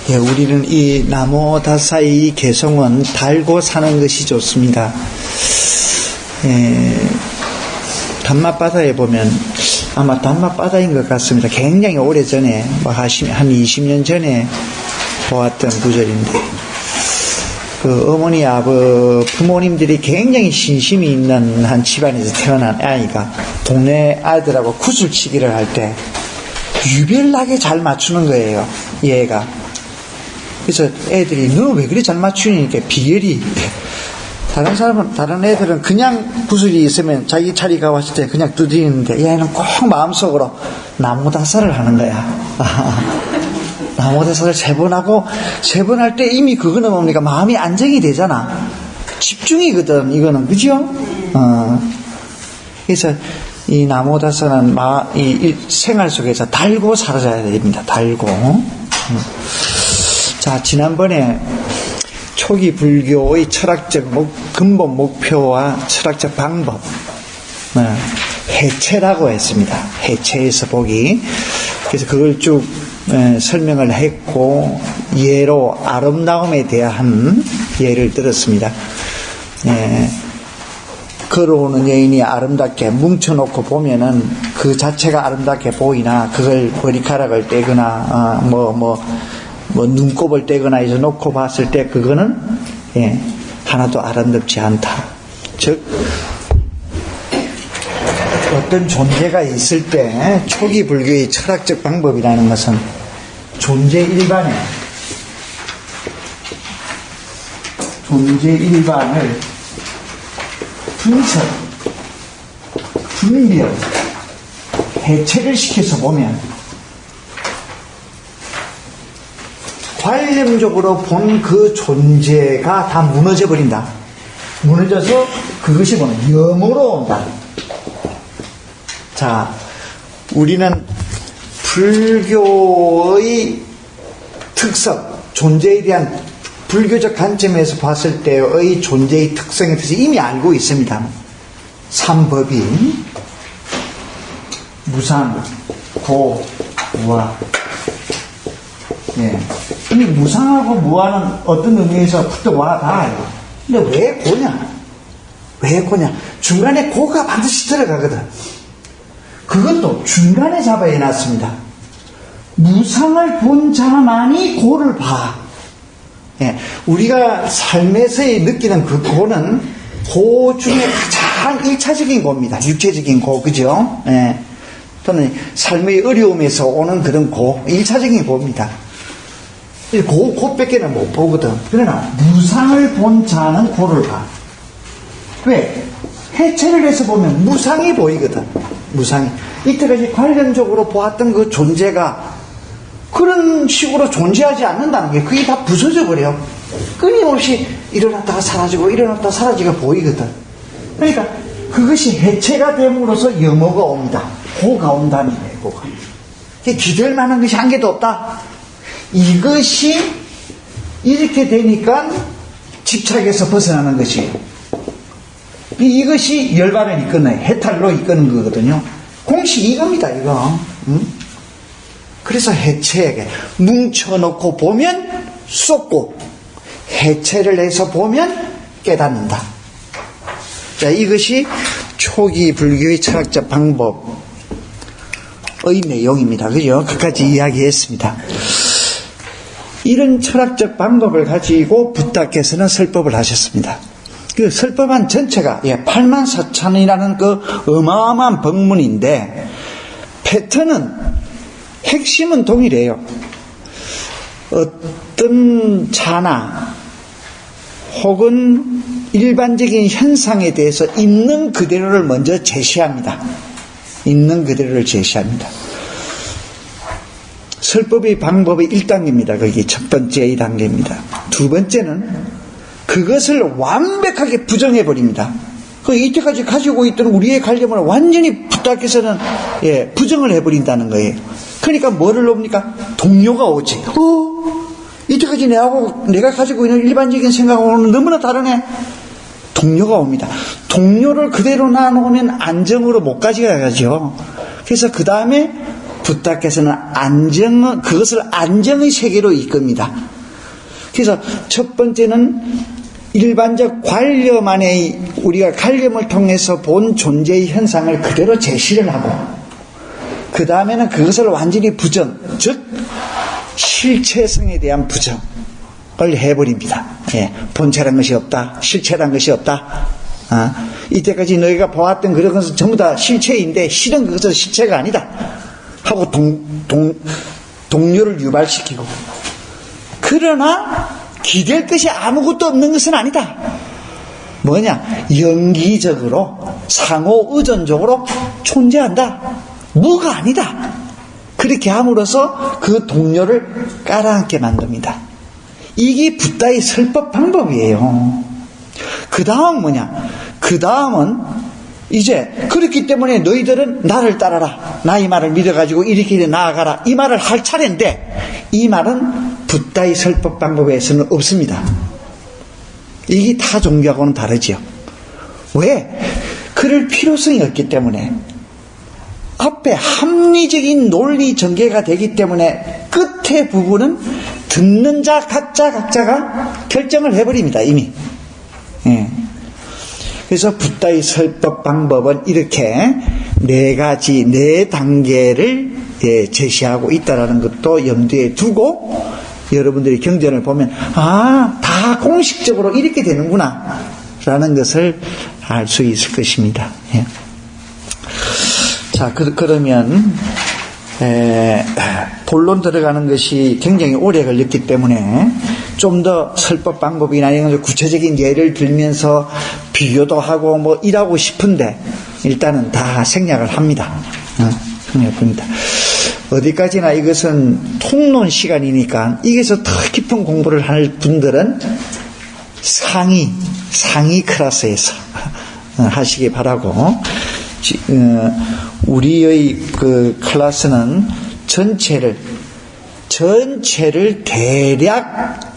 예, 우리는 이 나모다사의 개성은 달고 사는 것이 좋습니다. 예, 단맛바다에 보면 아마 단맛바다인 것 같습니다. 굉장히 오래전에 한 20년 전에 보았던 구절인데, 그 어머니 부모님들이 굉장히 신심이 있는 한 집안에서 태어난 아이가 동네 아이들하고 구슬치기를 할 때 유별나게 잘 맞추는 거예요, 얘가. 그래서 애들이 너 왜 그리 잘 맞추니까 비결이, 다른 애들은 그냥 구슬이 있으면 자기 차례가 왔을 때 그냥 두드리는데 얘는 꼭 마음속으로 나무다사를 하는 거야. 나무다사를 3번 할 때 이미 그거는 뭡니까? 마음이 안정이 되잖아. 집중이거든, 이거는. 그죠? 그래서 이 나무다사는 이 생활 속에서 달고 살아야 됩니다. 달고. 자, 지난번에 초기 불교의 철학적 근본 목표와 철학적 방법, 해체라고 했습니다. 해체에서 보기. 그래서 그걸 쭉 설명을 했고, 예로 아름다움에 대한 예를 들었습니다. 걸어오는 여인이 아름답게 뭉쳐놓고 보면은 그 자체가 아름답게 보이나, 그걸 머리카락을 떼거나, 눈곱을 떼거나 해서 놓고 봤을 때 그거는, 하나도 아름답지 않다. 즉, 어떤 존재가 있을 때 초기 불교의 철학적 방법이라는 것은 존재 일반을 분별, 해체를 시켜서 보면 관념적으로 본 그 존재가 다 무너져 버린다. 무너져서 그것이 영으로 온다. 자, 우리는 불교의 특성, 존재에 대한 불교적 관점에서 봤을 때의 존재의 특성에 대해서 이미 알고 있습니다. 삼법인, 무상, 고, 와. 이미 무상하고 무아는 어떤 의미에서 부터 와 다 알고. 근데 왜 고냐? 왜 고냐? 중간에 고가 반드시 들어가거든. 그것도 중간에 잡아야 놨습니다. 무상을 본 자만이 고를 봐. 우리가 삶에서의 느끼는 그 고는 고 중에 가장 1차적인 고입니다. 육체적인 고, 그죠? 또는 삶의 어려움에서 오는 그런 고, 1차적인 고입니다. 고밖에 못 보거든. 그러나 무상을 본 자는 고를 봐. 왜? 해체를 해서 보면 무상이 보이거든. 무상이. 이때까지 관련적으로 보았던 그 존재가 그런 식으로 존재하지 않는다는 게 그게 다 부서져 버려. 끊임없이 일어났다가 사라지고 일어났다가 사라지가 보이거든. 그러니까 그것이 해체가 됨으로써 영어가 옵니다. 고가 온다는 거예요. 고가. 기댈 만한 것이 한 개도 없다. 이것이 이렇게 되니까 집착에서 벗어나는 것이에요. 이것이 열반을 이끄는, 해탈로 이끄는 거거든요. 공식 이겁니다, 이거. 그래서 해체에게 뭉쳐놓고 보면 쏟고, 해체를 해서 보면 깨닫는다. 자, 이것이 초기 불교의 철학적 방법의 내용입니다. 그죠? 끝까지 이야기했습니다. 이런 철학적 방법을 가지고 부탁께서는 설법을 하셨습니다. 그 설법한 전체가 84,000이라는 그 어마어마한 법문인데, 패턴은, 핵심은 동일해요. 어떤 자나 혹은 일반적인 현상에 대해서 있는 그대로를 먼저 제시합니다. 있는 그대로를 제시합니다. 설법의 방법의 1단계입니다. 그게 첫 번째 2단계입니다. 두 번째는 그것을 완벽하게 부정해버립니다. 이때까지 가지고 있던 우리의 관념을 완전히 부탁해서는 부정을 해버린다는 거예요. 그러니까 뭐를 옵니까? 동요가 오지. 이때까지 내가 가지고 있는 일반적인 생각하고는 너무나 다르네. 동요가 옵니다. 동요를 그대로 놔놓으면 안정으로 못 가져가죠. 그래서 그 다음에 부다께서는 그것을 안정의 세계로 이끕니다. 그래서 첫 번째는 일반적 관념안의 우리가 관념을 통해서 본 존재의 현상을 그대로 제시를 하고, 그 다음에는 그것을 완전히 부정, 즉 실체성에 대한 부정을 해버립니다. 예, 본체란 것이 없다, 실체란 것이 없다. 이때까지 너희가 보았던 그런 것은 전부 다 실체인데 실은 그것은 실체가 아니다 하고 동료를 유발시키고, 그러나 기댈 것이 아무것도 없는 것은 아니다. 뭐냐? 연기적으로 상호 의존적으로 존재한다. 무가 아니다. 그렇게 함으로써 그 동료를 깔아앉게 만듭니다. 이게 붓다의 설법 방법이에요. 그 다음 뭐냐? 그 다음은 이제 그렇기 때문에 너희들은 나를 따라라, 나의 말을 믿어가지고 이렇게 나아가라, 이 말을 할 차례인데, 이 말은 붓다의 설법 방법에서는 없습니다. 이게 타 종교하고는 다르죠. 왜? 그럴 필요성이 없기 때문에, 앞에 합리적인 논리 전개가 되기 때문에 끝의 부분은 듣는 자 각자가 결정을 해버립니다. 이미. 예. 그래서 붓다의 설법 방법은 이렇게 네 가지, 네 단계를 제시하고 있다는 것도 염두에 두고 여러분들이 경전을 보면 다 공식적으로 이렇게 되는구나 라는 것을 알 수 있을 것입니다. 예. 자, 그러면 본론 들어가는 것이 굉장히 오래 걸렸기 때문에 좀 더 설법 방법이나 이런 구체적인 예를 들면서 비교도 하고 뭐 일하고 싶은데 일단은 다 생략을 합니다. 생략합니다. 어디까지나 이것은 통론 시간이니까 여기서 더 깊은 공부를 할 분들은 상위 클래스에서 하시기 바라고, 우리의 그 클래스는 전체를 대략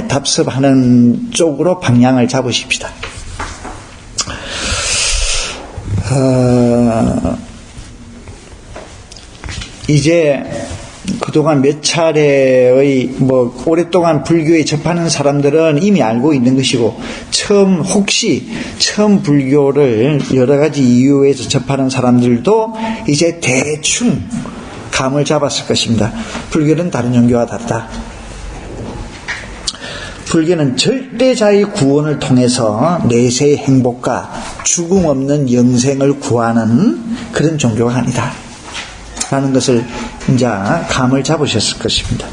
답습하는 쪽으로 방향을 잡으십시다. 이제 그동안 몇 차례의 오랫동안 불교에 접하는 사람들은 이미 알고 있는 것이고, 혹시 처음 불교를 여러 가지 이유에서 접하는 사람들도 이제 대충 감을 잡았을 것입니다. 불교는 다른 종교와 다르다. 불교는 절대자의 구원을 통해서 내세의 행복과 죽음 없는 영생을 구하는 그런 종교가 아니다 라는 것을 이제 감을 잡으셨을 것입니다.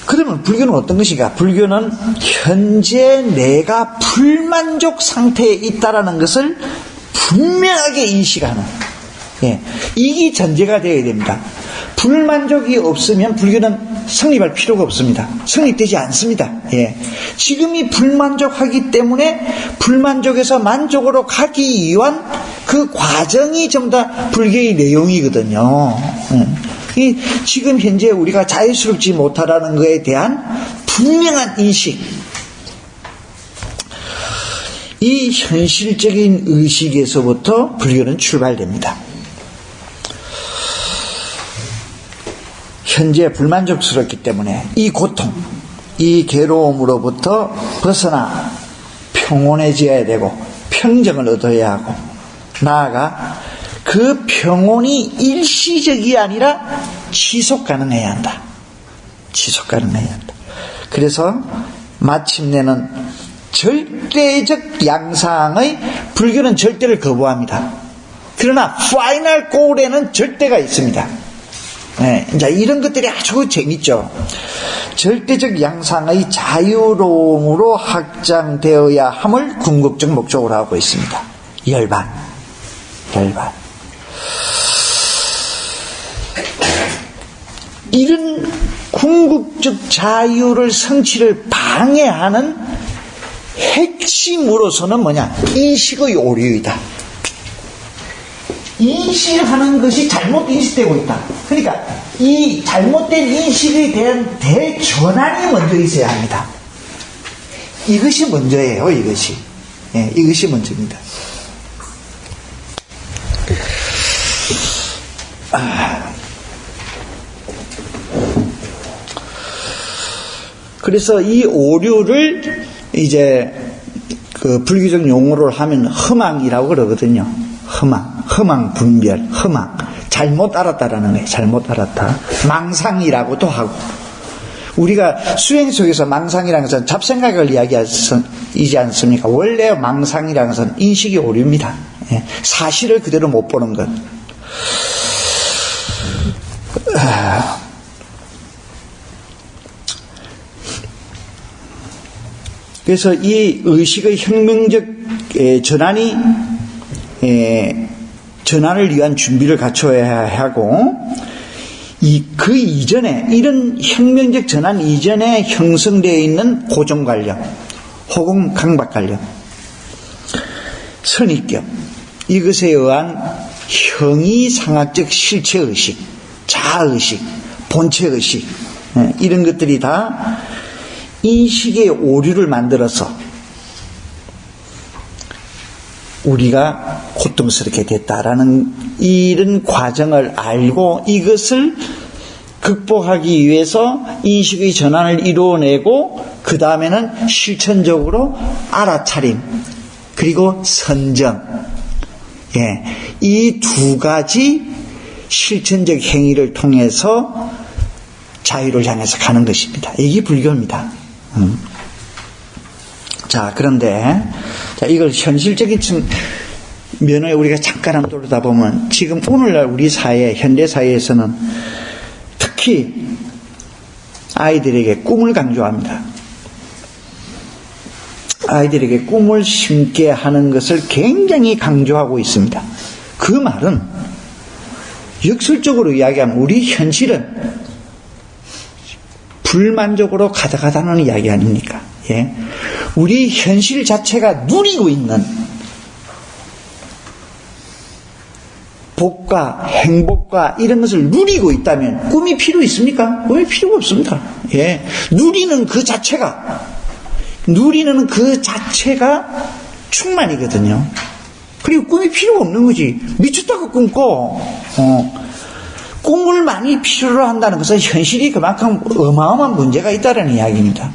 그러면 불교는 어떤 것인가? 불교는 현재 내가 불만족 상태에 있다라는 것을 분명하게 인식하는, 이게 전제가 되어야 됩니다. 불만족이 없으면 불교는 성립할 필요가 없습니다. 성립되지 않습니다. 지금이 불만족하기 때문에 불만족에서 만족으로 가기 위한 그 과정이 전부 다 불교의 내용이거든요. 지금 현재 우리가 자유스럽지 못하다는 것에 대한 분명한 인식, 이 현실적인 의식에서부터 불교는 출발됩니다. 현재 불만족스럽기 때문에 이 고통, 이 괴로움으로부터 벗어나 평온해져야 되고 평정을 얻어야 하고, 나아가 그 평온이 일시적이 아니라 지속 가능해야 한다. 지속 가능해야 한다. 그래서 마침내는 절대적 양상의, 불교는 절대를 거부합니다. 그러나 파이널 골에는 절대가 있습니다. 이제 이런 것들이 아주 재밌죠. 절대적 양상의 자유로움으로 확장되어야 함을 궁극적 목적으로 하고 있습니다. 열반. 이런 궁극적 자유를 성취를 방해하는 핵심으로서는 뭐냐? 인식의 오류이다. 인식하는 것이 잘못 인식되고 있다. 그러니까 이 잘못된 인식에 대한 대전환이 먼저 있어야 합니다. 이것이 먼저예요. 이것이 먼저입니다. 그래서 이 오류를 이제 그 불교적 용어를 하면 허망이라고 그러거든요. 허망 분별, 허망. 잘못 알았다라는 거예요. 잘못 알았다. 망상이라고도 하고. 우리가 수행 속에서 망상이라는 것은 잡생각을 이야기하지 않습니까? 원래 망상이라는 것은 인식이 오류입니다. 사실을 그대로 못 보는 것. 그래서 이 의식의 혁명적 전환을 위한 준비를 갖춰야 하고, 그 이전에, 이런 혁명적 전환 이전에 형성되어 있는 고정관념, 혹은 강박관념, 선입견, 이것에 의한 형이상학적 실체의식, 자아의식, 본체의식, 이런 것들이 다 인식의 오류를 만들어서 우리가 고통스럽게 됐다라는 이런 과정을 알고 이것을 극복하기 위해서 인식의 전환을 이루어내고 그 다음에는 실천적으로 알아차림 그리고 선정, 이 두 가지 실천적 행위를 통해서 자유를 향해서 가는 것입니다. 이게 불교입니다. 자, 그런데 이걸 현실적인 면을 우리가 잠깐 한번 돌아다 보면 지금 오늘날 우리 사회, 현대 사회에서는 특히 아이들에게 꿈을 강조합니다. 아이들에게 꿈을 심게 하는 것을 굉장히 강조하고 있습니다. 그 말은 역설적으로 이야기하면 우리 현실은 불만족으로 가득하다는 이야기 아닙니까? 우리 현실 자체가 누리고 있는 복과 행복과 이런 것을 누리고 있다면 꿈이 필요 있습니까? 꿈이 필요가 없습니다. 누리는 그 자체가 충만이거든요. 그리고 꿈이 필요가 없는 거지. 미쳤다고 꿈꿔. 꿈을 많이 필요로 한다는 것은 현실이 그만큼 어마어마한 문제가 있다는 이야기입니다.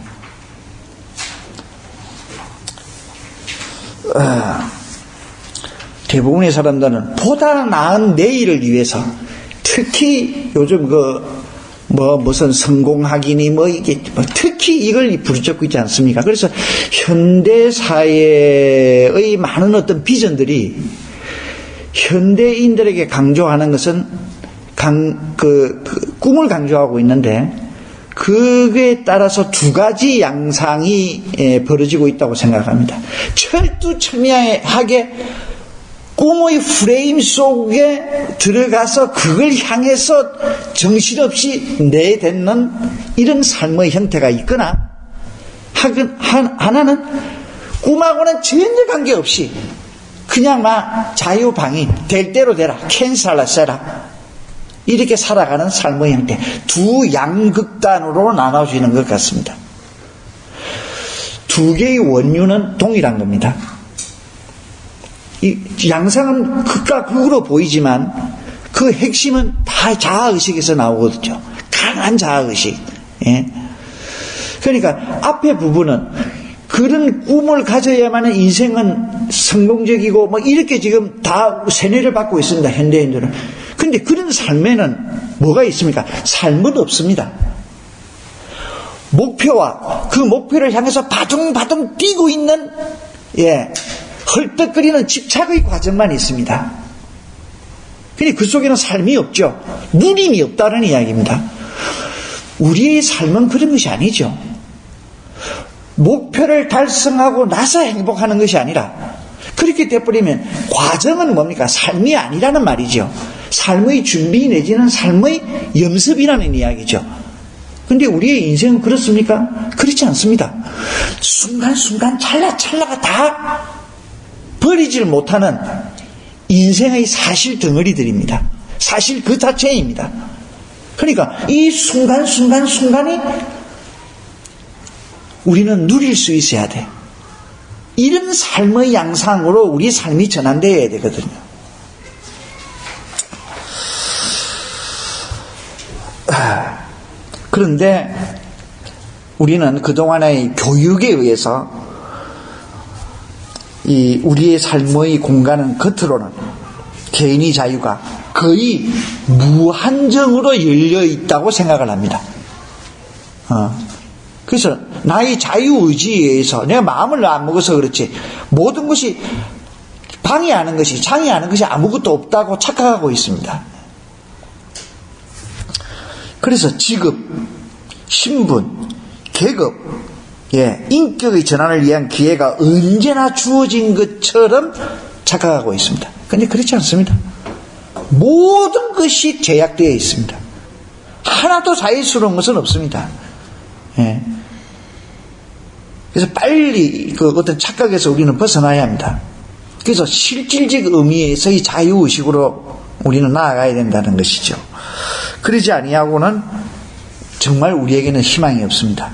대부분의 사람들은 보다 나은 내일을 위해서 특히 요즘 무슨 성공학이니 특히 이걸 부르짖고 있지 않습니까? 그래서 현대 사회의 많은 어떤 비전들이 현대인들에게 강조하는 것은 꿈을 강조하고 있는데 그에 따라서 두 가지 양상이 벌어지고 있다고 생각합니다. 철두철미하게 꿈의 프레임 속에 들어가서 그걸 향해서 정신없이 내뱉는 이런 삶의 형태가 있거나 하나는 꿈하고는 전혀 관계없이 그냥 막 자유방임, 될 대로 되라, 캔살라세라 이렇게 살아가는 삶의 형태, 두 양극단으로 나눠지는 것 같습니다. 두 개의 원유는 동일한 겁니다. 이 양상은 극과 극으로 보이지만 그 핵심은 다 자아의식에서 나오거든요. 강한 자아의식. 그러니까 앞에 부분은 그런 꿈을 가져야만 인생은 성공적이고 이렇게 지금 다 세뇌를 받고 있습니다. 현대인들은. 그런데 그런 삶에는 뭐가 있습니까? 삶은 없습니다. 목표와 그 목표를 향해서 바둥바둥 뛰고 있는 헐떡거리는 집착의 과정만 있습니다. 근데 그 속에는 삶이 없죠. 누림이 없다는 이야기입니다. 우리의 삶은 그런 것이 아니죠. 목표를 달성하고 나서 행복하는 것이 아니라 그렇게 돼버리면 과정은 뭡니까? 삶이 아니라는 말이죠. 삶의 준비 내지는 삶의 염습이라는 이야기죠. 근데 우리의 인생은 그렇습니까? 그렇지 않습니다. 순간순간 찰나찰나가 다 버리질 못하는 인생의 사실 덩어리들입니다. 사실 그 자체입니다. 그러니까 이 순간순간이 우리는 누릴 수 있어야 돼. 이런 삶의 양상으로 우리 삶이 전환되어야 되거든요. 그런데 우리는 그동안의 교육에 의해서 우리의 삶의 공간은 겉으로는 개인의 자유가 거의 무한정으로 열려 있다고 생각을 합니다. 그래서 나의 자유의지에 의해서 내가 마음을 안 먹어서 그렇지 모든 것이 방해하는 것이 장애하는 것이 아무것도 없다고 착각하고 있습니다. 그래서 직업, 신분, 계급, 인격의 전환을 위한 기회가 언제나 주어진 것처럼 착각하고 있습니다. 그런데 그렇지 않습니다. 모든 것이 제약되어 있습니다. 하나도 자유스러운 것은 없습니다. 그래서 빨리 그 어떤 착각에서 우리는 벗어나야 합니다. 그래서 실질적 의미에서의 자유의식으로 우리는 나아가야 된다는 것이죠. 그러지 아니하고는 정말 우리에게는 희망이 없습니다.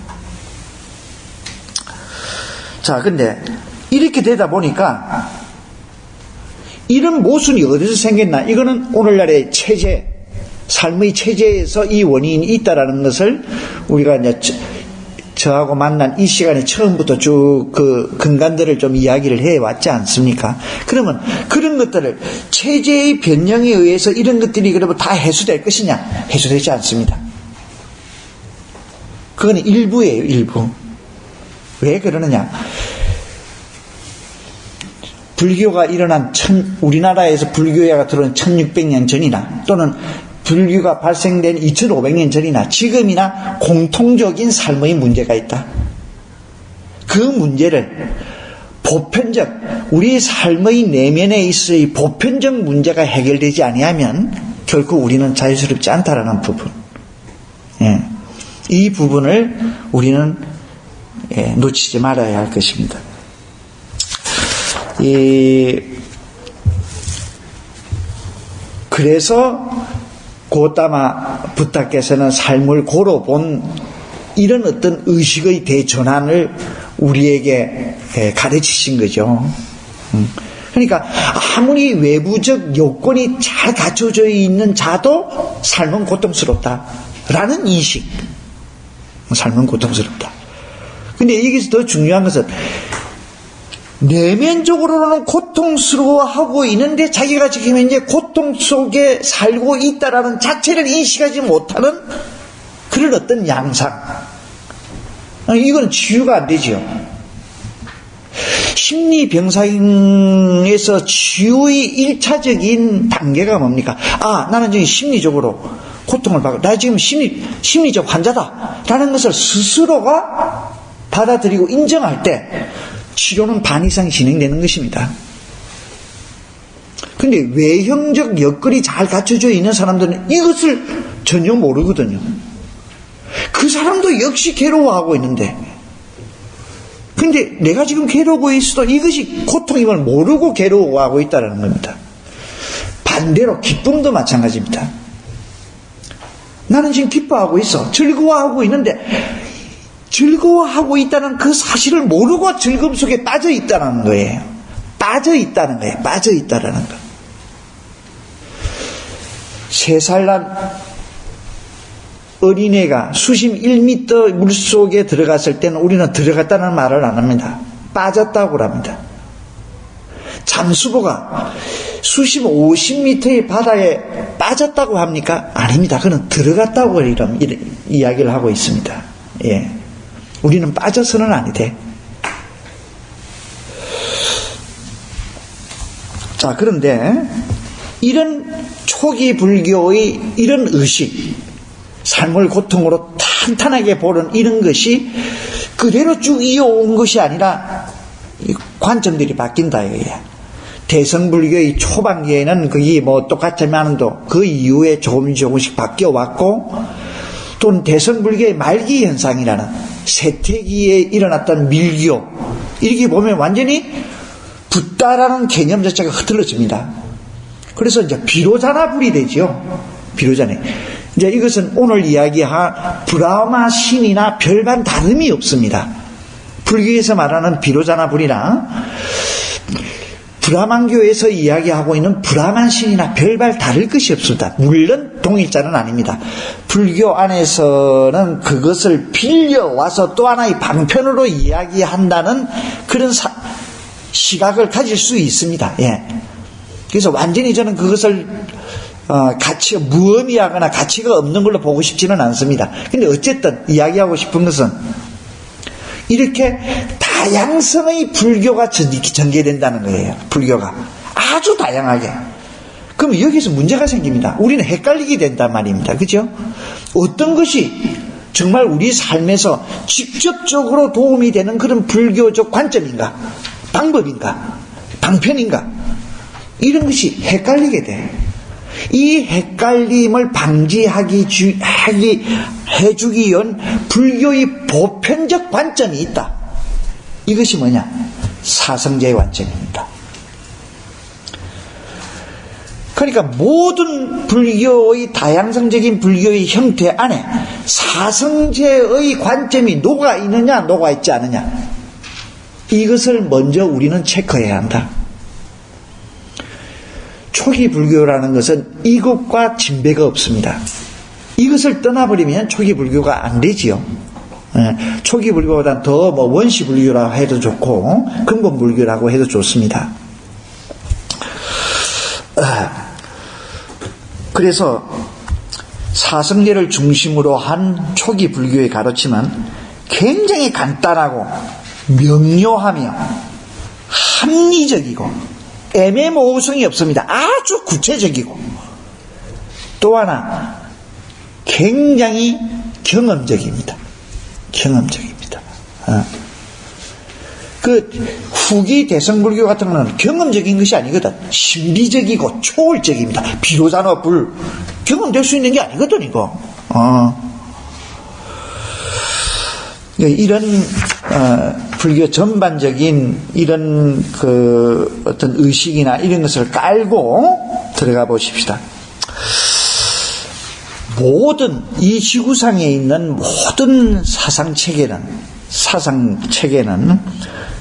자, 근데 이렇게 되다 보니까 이런 모순이 어디서 생겼나? 이거는 오늘날의 체제, 삶의 체제에서 이 원인이 있다라는 것을 우리가 이제 저하고 만난 이 시간에 처음부터 쭉 그 근간들을 좀 이야기를 해왔지 않습니까? 그러면 그런 것들을 체제의 변형에 의해서 이런 것들이 그러면 다 해소될 것이냐? 해소되지 않습니다. 그건 일부예요, 일부. 왜 그러느냐? 불교가 일어난 우리나라에서 불교가 들어온 1600년 전이나 또는 불교가 발생된 2500년 전이나 지금이나 공통적인 삶의 문제가 있다. 그 문제를 보편적, 우리 삶의 내면에 있어의 보편적 문제가 해결되지 아니하면 결코 우리는 자유스럽지 않다라는 부분. 이 부분을 우리는 놓치지 말아야 할 것입니다. 그래서 고타마 부타께서는 삶을 고로 본 이런 어떤 의식의 대전환을 우리에게 가르치신 거죠. 그러니까 아무리 외부적 요건이 잘 갖춰져 있는 자도 삶은 고통스럽다라는 인식. 삶은 고통스럽다. 근데 여기서 더 중요한 것은 내면적으로는 고통스러워하고 있는데 자기가 지금 이제 고통 속에 살고 있다라는 자체를 인식하지 못하는 그런 어떤 양상. 이건 치유가 안 되죠. 심리병상에서 치유의 1차적인 단계가 뭡니까? 나는 지금 심리적으로 고통을 받고, 나 지금 심리적 환자다. 라는 것을 스스로가 받아들이고 인정할 때 치료는 반 이상 진행되는 것입니다. 근데 외형적 여건이 잘 갖춰져 있는 사람들은 이것을 전혀 모르거든요. 그 사람도 역시 괴로워하고 있는데, 근데 내가 지금 괴로워하고 있어도 이것이 고통임을 모르고 괴로워하고 있다는 겁니다. 반대로 기쁨도 마찬가지입니다. 나는 지금 기뻐하고 있어. 즐거워하고 있는데 즐거워하고 있다는 그 사실을 모르고 즐거움 속에 빠져 있다는 거예요. 빠져 있다는 거예요. 빠져 있다는 거. 3살 난 어린애가 수심 1m 물속에 들어갔을 때는 우리는 들어갔다는 말을 안 합니다. 빠졌다고 합니다. 잠수보가 수심 50m의 바다에 빠졌다고 합니까? 아닙니다. 그는 들어갔다고 이런 이야기를 하고 있습니다. 우리는 빠져서는 아니 돼. 자, 그런데 이런 초기 불교의 이런 의식, 삶을 고통으로 탄탄하게 보는 이런 것이 그대로 쭉 이어온 것이 아니라 관점들이 바뀐다 이거예요. 대성불교의 초반기에는 그게 뭐 똑같지만도 그 이후에 조금씩 바뀌어왔고, 또는 대성불교의 말기 현상이라는 세태기에 일어났던 밀교, 이렇게 보면 완전히 붓다라는 개념 자체가 흐트러집니다. 그래서 이제 비로자나불이 되죠. 비로자네. 이제 이것은 오늘 이야기한 브라마 신이나 별반 다름이 없습니다. 불교에서 말하는 비로자나불이나 브라만교에서 이야기하고 있는 브라만 신이나 별반 다를 것이 없습니다. 물론 동일자는 아닙니다. 불교 안에서는 그것을 빌려와서 또 하나의 방편으로 이야기한다는 그런 시각을 가질 수 있습니다. 예. 그래서 완전히 저는 그것을 가치가 무의미하거나 가치가 없는 걸로 보고 싶지는 않습니다. 근데 어쨌든 이야기하고 싶은 것은 이렇게 다양성의 불교가 전개된다는 거예요. 불교가 아주 다양하게. 그럼 여기서 문제가 생깁니다. 우리는 헷갈리게 된단 말입니다. 그죠? 어떤 것이 정말 우리 삶에서 직접적으로 도움이 되는 그런 불교적 관점인가, 방법인가, 방편인가, 이런 것이 헷갈리게 돼. 이 헷갈림을 해주기 위한 불교의 보편적 관점이 있다. 이것이 뭐냐? 사성제의 관점입니다. 그러니까 모든 불교의 다양성적인 불교의 형태 안에 사성제의 관점이 녹아있느냐 녹아있지 않느냐, 이것을 먼저 우리는 체크해야 한다. 초기 불교라는 것은 이것과 진배가 없습니다. 이것을 떠나버리면 초기 불교가 안 되지요. 초기 불교보다는 더 원시 불교라고 해도 좋고 근본 불교라고 해도 좋습니다. 그래서 사성제를 중심으로 한 초기 불교의 가르침은 굉장히 간단하고 명료하며 합리적이고 애매모호성이 없습니다. 아주 구체적이고 또 하나 굉장히 경험적입니다. 경험적입니다. 그 후기 대성불교 같은 거는 경험적인 것이 아니거든. 신비적이고 초월적입니다. 비로자나 불 경험될 수 있는 게 아니거든 이거. 이런 불교 전반적인 이런 그 어떤 의식이나 이런 것을 깔고 들어가 보십시다. 모든 이 지구상에 있는 모든 사상체계는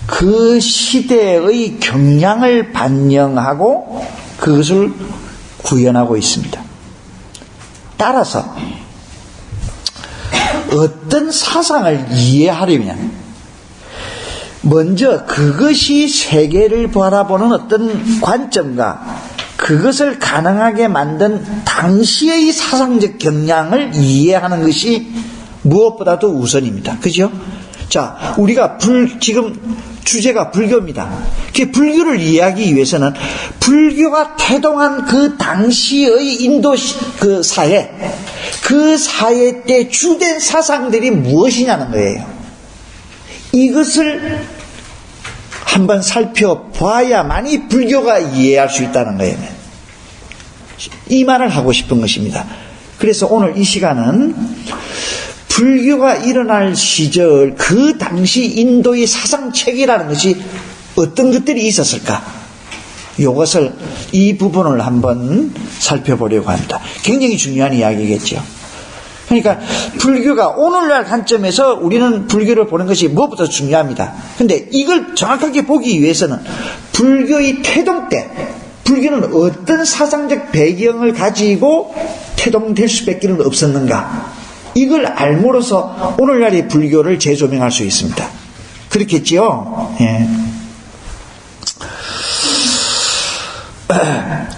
그 시대의 경향을 반영하고 그것을 구현하고 있습니다. 따라서 어떤 사상을 이해하려면 먼저 그것이 세계를 바라보는 어떤 관점과 그것을 가능하게 만든 당시의 사상적 경향을 이해하는 것이 무엇보다도 우선입니다. 그죠? 자, 우리가 지금 주제가 불교입니다. 그 불교를 이해하기 위해서는 불교가 태동한 그 당시의 인도 그 사회 때 주된 사상들이 무엇이냐는 거예요. 이것을 한번 살펴봐야만이 불교가 이해할 수 있다는 거예요. 이 말을 하고 싶은 것입니다. 그래서 오늘 이 시간은 불교가 일어날 시절 그 당시 인도의 사상체계라는 것이 어떤 것들이 있었을까? 이것을 이 부분을 한번 살펴보려고 합니다. 굉장히 중요한 이야기겠죠. 그러니까 불교가 오늘날 관점에서 우리는 불교를 보는 것이 무엇보다 중요합니다. 그런데 이걸 정확하게 보기 위해서는 불교의 태동 때 불교는 어떤 사상적 배경을 가지고 태동될 수밖에 없었는가, 이걸 알므로써 오늘날의 불교를 재조명할 수 있습니다. 그렇겠지요? 예.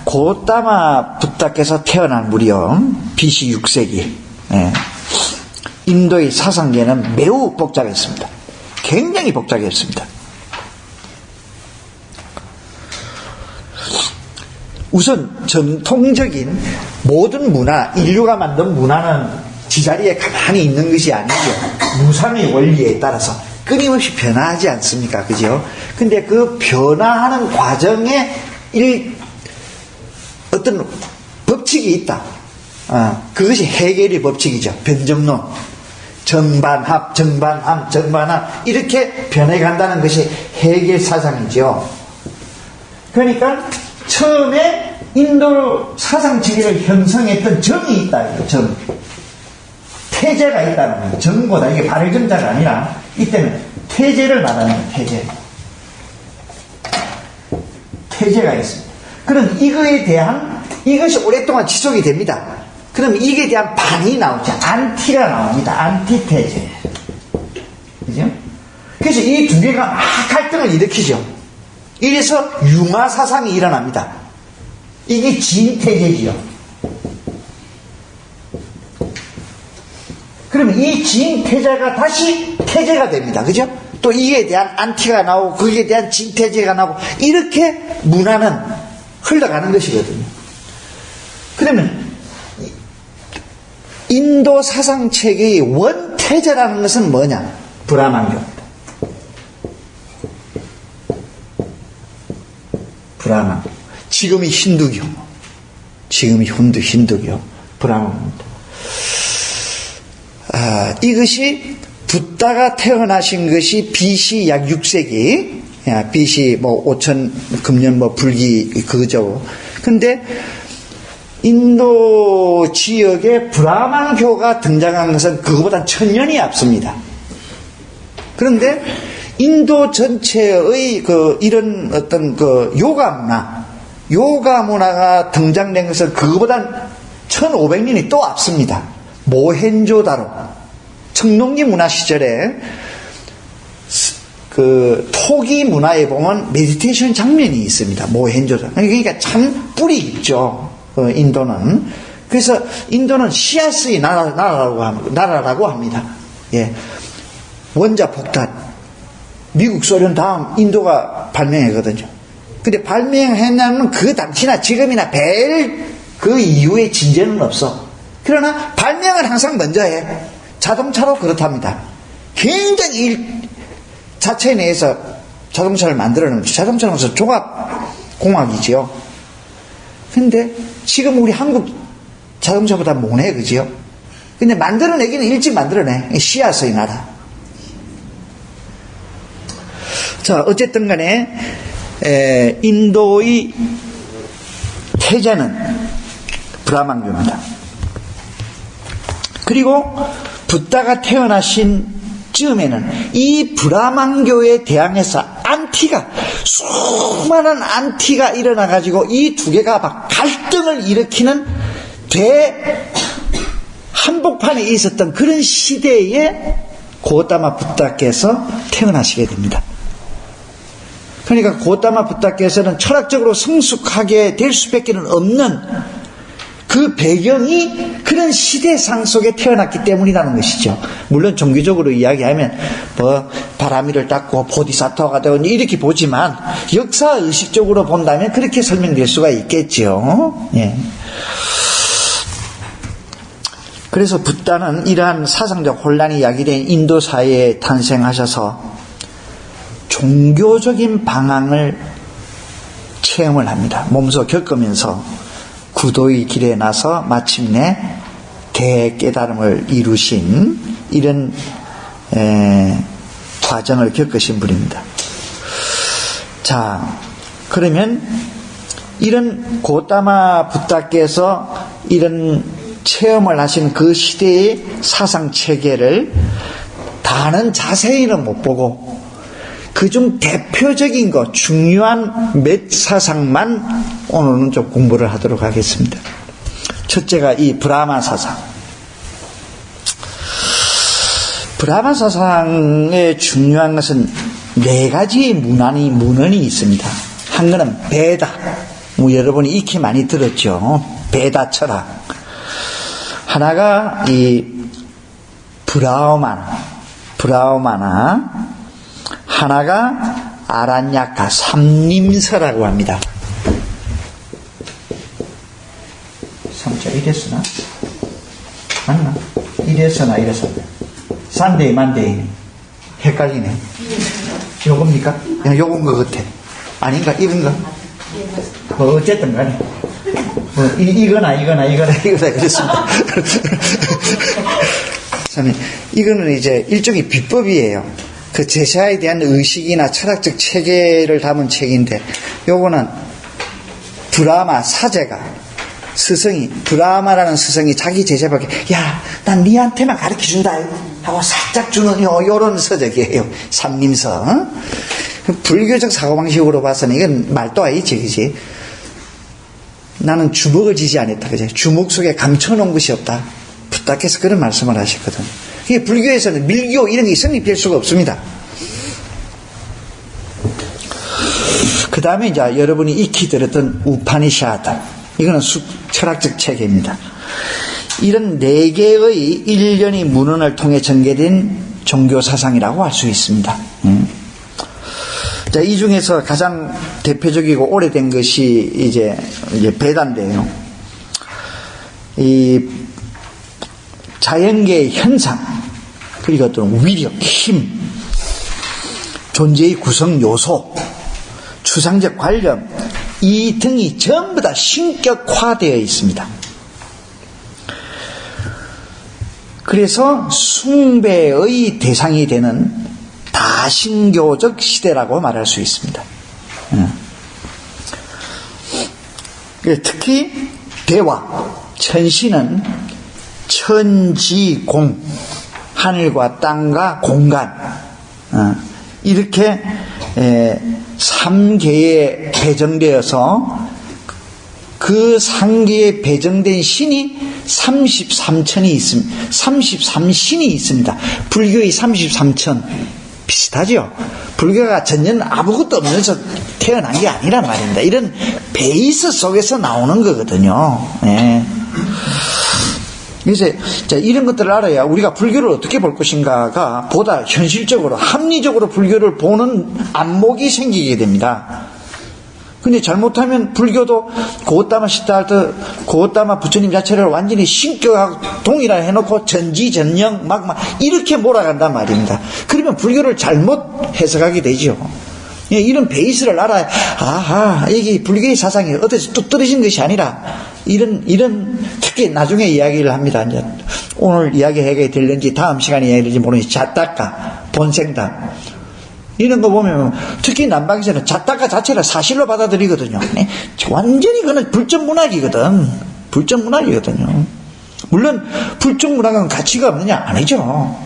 고타마 붓다께서 태어난 무렵 BC 6세기 인도의 사상계는 매우 복잡했습니다. 굉장히 복잡했습니다. 우선 전통적인 모든 문화, 인류가 만든 문화는 지자리에 가만히 있는 것이 아니죠. 무상의 원리에 따라서 끊임없이 변화하지 않습니까? 그죠? 근데 그 변화하는 과정에 어떤 법칙이 있다. 그것이 해겔의 법칙이죠. 변정론. 정반합, 정반함, 정반합. 이렇게 변해간다는 것이 해겔 사상이죠. 그러니까 처음에 인도 사상체계를 형성했던 정이 있다. 정. 태제가 있다는 거예요. 정보다. 이게 발을 정자가 아니라 이때는 태제를 말하는 거예요. 태제. 태제가 있습니다. 그럼 이거에 대한, 이것이 오랫동안 지속이 됩니다. 그럼 이게 대한 반이 나오죠. 안티가 나옵니다. 안티태제. 그죠? 그래서 이 두 개가 막 갈등을 일으키죠. 이래서 융화사상이 일어납니다. 이게 진태제지요. 그러면 이 진태제가 다시 태제가 됩니다. 그죠? 또 이에 대한 안티가 나오고 거기에 대한 진태제가 나오고 이렇게 문화는 흘러가는 것이거든요. 그러면 인도 사상체계의 원태제라는 것은 뭐냐? 브라만교입니다. 브라만. 지금이 힌두교. 지금이 힌두교. 브라만입니다. 이것이 붓다가 태어나신 것이 BC 약 6세기, BC 뭐 5000 금년 뭐 불기 그거죠. 근데 인도 지역에 브라만교가 등장한 것은 그거보다 1000년이 앞섭니다. 그런데 인도 전체의 이런 어떤 요가 문화가 등장된 것은 그거보다 1500년이 또 앞섭니다. 모헨조다로. 청동기 문화 시절에 토기 문화에 보면 메디테이션 장면이 있습니다. 모헨조다로. 그러니까 참 뿌리 깊죠. 인도는. 그래서 인도는 시아스의 나라라고 합니다. 예. 원자 폭탄. 미국, 소련 다음 인도가 발명했거든요. 근데 발명했냐면 그 당시나 지금이나 별 그 이후에 진전은 없어. 그러나 발명을 항상 먼저 해. 자동차로 그렇답니다. 굉장히 자체 내에서 자동차를 만들어내면 자동차는 종합공학이지요. 근데 지금 우리 한국 자동차보다 못해, 그지요? 근데 만들어내기는 일찍 만들어내. 시아스의 나라. 자, 어쨌든 간에, 인도의 태제는 브라만교입니다. 그리고 붓다가 태어나신 즈음에는 이 브라만교에 대항해서 수많은 안티가 일어나가지고 이 두 개가 막 갈등을 일으키는 한복판에 있었던 그런 시대에 고타마 붓다께서 태어나시게 됩니다. 그러니까 고타마 붓다께서는 철학적으로 성숙하게 될 수밖에 없는 그 배경이 그런 시대상 속에 태어났기 때문이라는 것이죠. 물론 종교적으로 이야기하면 바라미를 닦고 보디사토가 되고 이렇게 보지만 역사의식적으로 본다면 그렇게 설명될 수가 있겠죠. 예. 그래서 붓다는 이러한 사상적 혼란이 야기된 인도 사회에 탄생하셔서 종교적인 방황을 체험을 합니다. 몸소 겪으면서 구도의 길에 나서 마침내 대깨달음을 이루신 이런 과정을 겪으신 분입니다. 자, 그러면 이런 고타마 붓다께서 이런 체험을 하신 그 시대의 사상체계를 다는 자세히는 못 보고 그중 대표적인 것, 중요한 몇 사상만 오늘은 좀 공부를 하도록 하겠습니다. 첫째가 이 브라마 사상. 브라마 사상의 중요한 것은 네 가지의 문헌이 있습니다. 한 거는 베다. 여러분이 익히 많이 들었죠. 베다 철학. 하나가 이 브라흐마나. 하나가 아란야카 삼림서라고 합니다. 삼자 이랬으나? 맞나? 이랬으나 산데이 만데이 헷갈리네. 요겁니까? 요건 것 같아. 아닌가? 이런가? 어쨌든 간에 이거나 그랬습니다. 이거는 이제 일종의 비법이에요. 그 제샤에 대한 의식이나 철학적 체계를 담은 책인데, 요거는 브라마 사제가 브라마라는 스승이 자기 제자에게 난 니한테만 가르쳐준다 하고 살짝 주는 요런 서적이에요. 삼림서. 불교적 사고방식으로 봐서는 이건 말도 아니지, 그지? 나는 주먹을 지지 않았다, 그지? 주먹 속에 감춰놓은 것이 없다. 부탁해서 그런 말씀을 하셨거든. 이게 불교에서는 밀교 이런 게 성립될 수가 없습니다. 그 다음에 이제 여러분이 익히 들었던 우파니샤드. 이거는 철학적 체계입니다. 이런 4개의 일련의 문헌을 통해 전개된 종교 사상이라고 할 수 있습니다. 자, 이 중에서 가장 대표적이고 오래된 것이 이제 베다인데요. 이 자연계의 현상, 그리고 어떤 위력, 힘, 존재의 구성 요소, 추상적 관념, 이 등이 전부 다 신격화되어 있습니다. 그래서 숭배의 대상이 되는 다신교적 시대라고 말할 수 있습니다. 특히 대화, 천시는 천지공, 하늘과 땅과 공간, 이렇게 3계에 배정되어서 그 3계에 배정된 신이 33천이 있습니다. 33신이 있습니다. 불교의 33천 비슷하죠? 불교가 전혀 아무것도 없면서 태어난 게 아니란 말입니다. 이런 베이스 속에서 나오는 거거든요. 네. 그래서 이런 것들을 알아야 우리가 불교를 어떻게 볼 것인가가 보다 현실적으로 합리적으로 불교를 보는 안목이 생기게 됩니다. 근데 잘못하면 불교도 고우따마 시타르트, 고우따마 부처님 자체를 완전히 신격하고 동일하게 해놓고 전지전능 막 이렇게 몰아간단 말입니다. 그러면 불교를 잘못 해석하게 되죠. 이런 베이스를 알아야, 아하, 이게 불교의 사상이 어디서 뚝 떨어진 것이 아니라, 이런, 특히 나중에 이야기를 합니다. 이제 오늘 이야기하게 될는지 다음 시간에 이야기를 될지 모르겠지. 자타카, 본생담. 이런 거 보면, 특히 남방에서는 자타카 자체를 사실로 받아들이거든요. 완전히 그건 불적 문학이거든. 불적 문학이거든요. 물론, 불적 문학은 가치가 없느냐? 아니죠.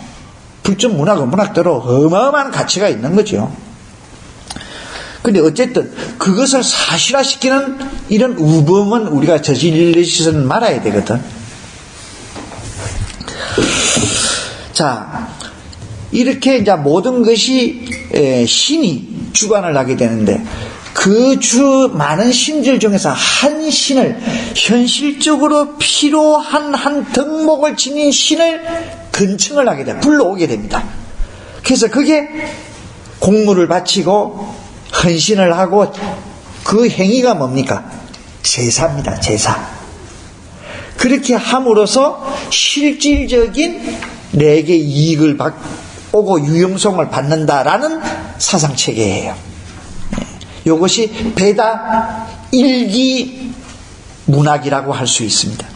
불적 문학은 문학대로 어마어마한 가치가 있는 거죠. 근데 어쨌든 그것을 사실화시키는 이런 우범은 우리가 저질러서는 말아야 되거든. 자, 이렇게 이제 모든 것이 신이 주관을 하게 되는데 그 많은 신들 중에서 한 신을 현실적으로 필요한 한 덕목을 지닌 신을 근청을 하게 돼 불러오게 됩니다. 그래서 그게 공물을 바치고 헌신을 하고 그 행위가 뭡니까? 제사입니다. 제사. 그렇게 함으로써 실질적인 내게 이익을 오고 유용성을 받는다라는 사상체계예요. 이것이 베다 일기 문학이라고 할 수 있습니다.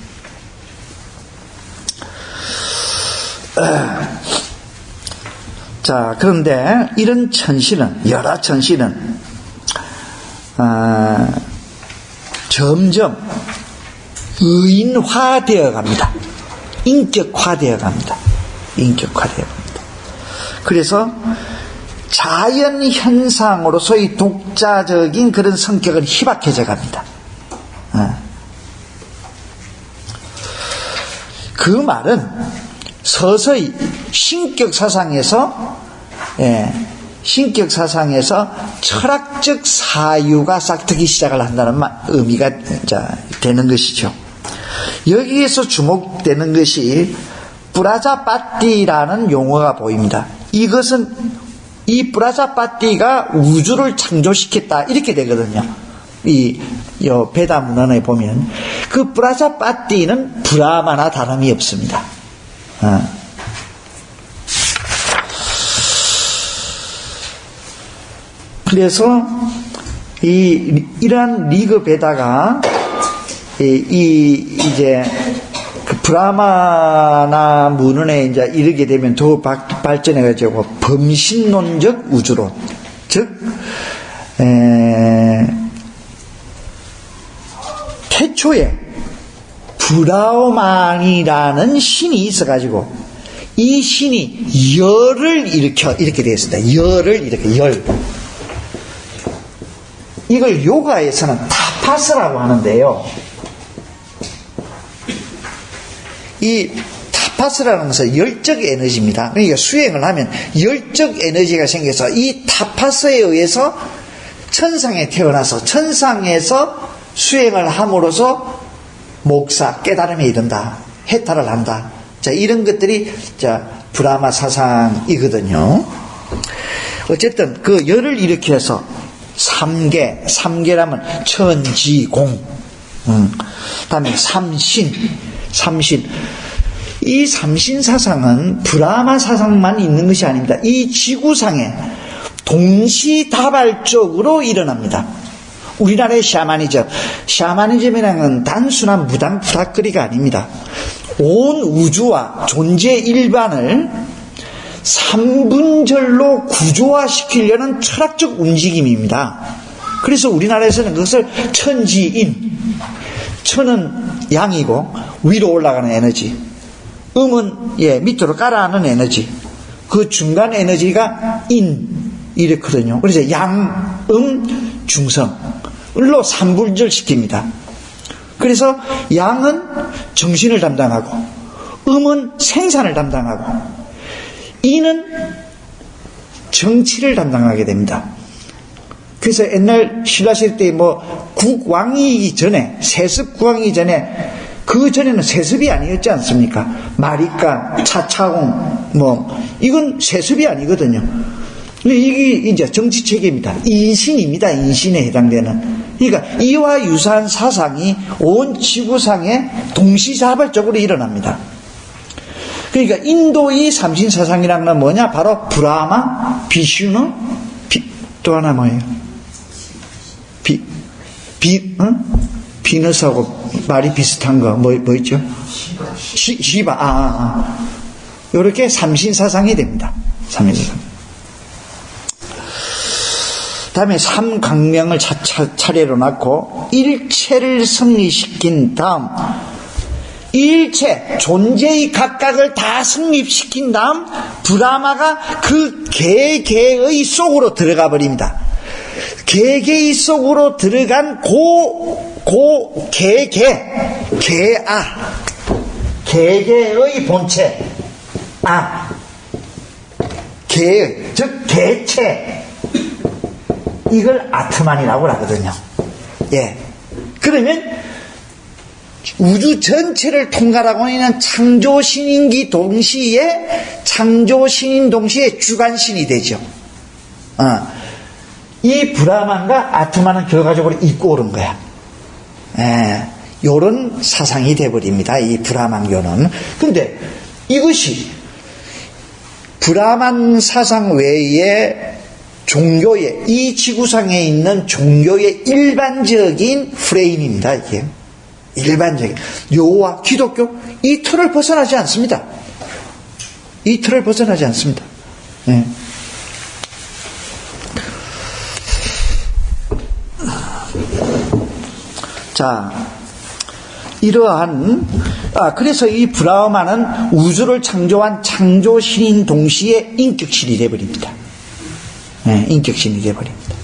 자, 그런데 이런 천시는, 여러 천시는 점점 의인화되어 갑니다. 인격화되어 갑니다. 인격화되어 갑니다. 그래서 자연 현상으로서의 독자적인 그런 성격은 희박해져 갑니다. 그 말은 서서히 신격 사상에서 철학적 사유가 싹트기 시작을 한다는 의미가 되는 것이죠. 여기에서 주목되는 것이 브라자파티라는 용어가 보입니다. 이것은 이 브라자파티가 우주를 창조시켰다 이렇게 되거든요. 이 베다 문헌에 보면 그 브라자파티는 브라마나 다름이 없습니다. 그래서 이러한 리그 베다가 이제 그 브라마나 문헌에 이제 이르게 되면 더 발전해가지고 범신론적 우주론, 즉 태초에 브라흐만이라는 신이 있어가지고 이 신이 열을 일으켜 이렇게 되어 있습니다. 열을 일으켜 열. 이걸 요가에서는 타파스라고 하는데요. 이 타파스라는 것은 열적 에너지입니다. 그러니까 수행을 하면 열적 에너지가 생겨서 이 타파스에 의해서 천상에 태어나서 천상에서 수행을 함으로써 목사, 깨달음에 이른다. 해탈을 한다. 자, 이런 것들이 브라마 사상이거든요. 어쨌든 그 열을 일으켜서 삼계라면 천지공, 다음에 삼신. 이 삼신 사상은 브라마 사상만 있는 것이 아닙니다. 이 지구상에 동시다발적으로 일어납니다. 우리나라의 샤머니즘이라는 건 단순한 무당 부닥거리가 아닙니다. 온 우주와 존재 일반을 3분절로 구조화시키려는 철학적 움직임입니다. 그래서 우리나라에서는 그것을 천지인, 천은 양이고 위로 올라가는 에너지, 음은 밑으로 깔아앉는 에너지, 그 중간 에너지가 인 이렇거든요. 그래서 양, 중성을로 3분절 시킵니다. 그래서 양은 정신을 담당하고, 음은 생산을 담당하고, 인은 정치를 담당하게 됩니다. 그래서 옛날 신라시대 때 국왕이기 전에, 세습국왕이기 전에, 그 전에는 세습이 아니었지 않습니까? 마리간, 차차공, 이건 세습이 아니거든요. 근데 이게 이제 정치 체계입니다. 인신입니다. 인신에 해당되는. 그러니까 이와 유사한 사상이 온 지구상에 동시다발적으로 일어납니다. 그러니까 인도의 삼신 사상이라는 건 뭐냐? 바로 브라마, 비슈누, 또 하나 뭐예요? 비너스하고 말이 비슷한 거 뭐 있죠? 시바. 요렇게 삼신 사상이 됩니다. 삼신 사상. 다음에 삼강명을 차례로 낳고 일체를 승리시킨 다음, 일체 존재의 각각을 다 성립시킨 다음 브라마가 그 개개의 속으로 들어가 버립니다. 개개의 속으로 들어간 개개의 본체, 즉 개체, 이걸 아트만이라고 하거든요. 그러면 우주 전체를 통괄하고 있는 창조신인 동시에 주관신이 되죠. 이 브라만과 아트만은 결과적으로 입고 오른 거야. 요런 사상이 돼버립니다. 이 브라만교는. 근데 이것이 브라만 사상 외에 종교의, 이 지구상에 있는 종교의 일반적인 프레임입니다. 이게 일반적인 요와 기독교, 이 틀을 벗어나지 않습니다. 이 틀을 벗어나지 않습니다. 자, 이러한 그래서 이 브라흐마는 우주를 창조한 창조신인 동시에 인격신이 되어버립니다. 인격신이 되어버립니다.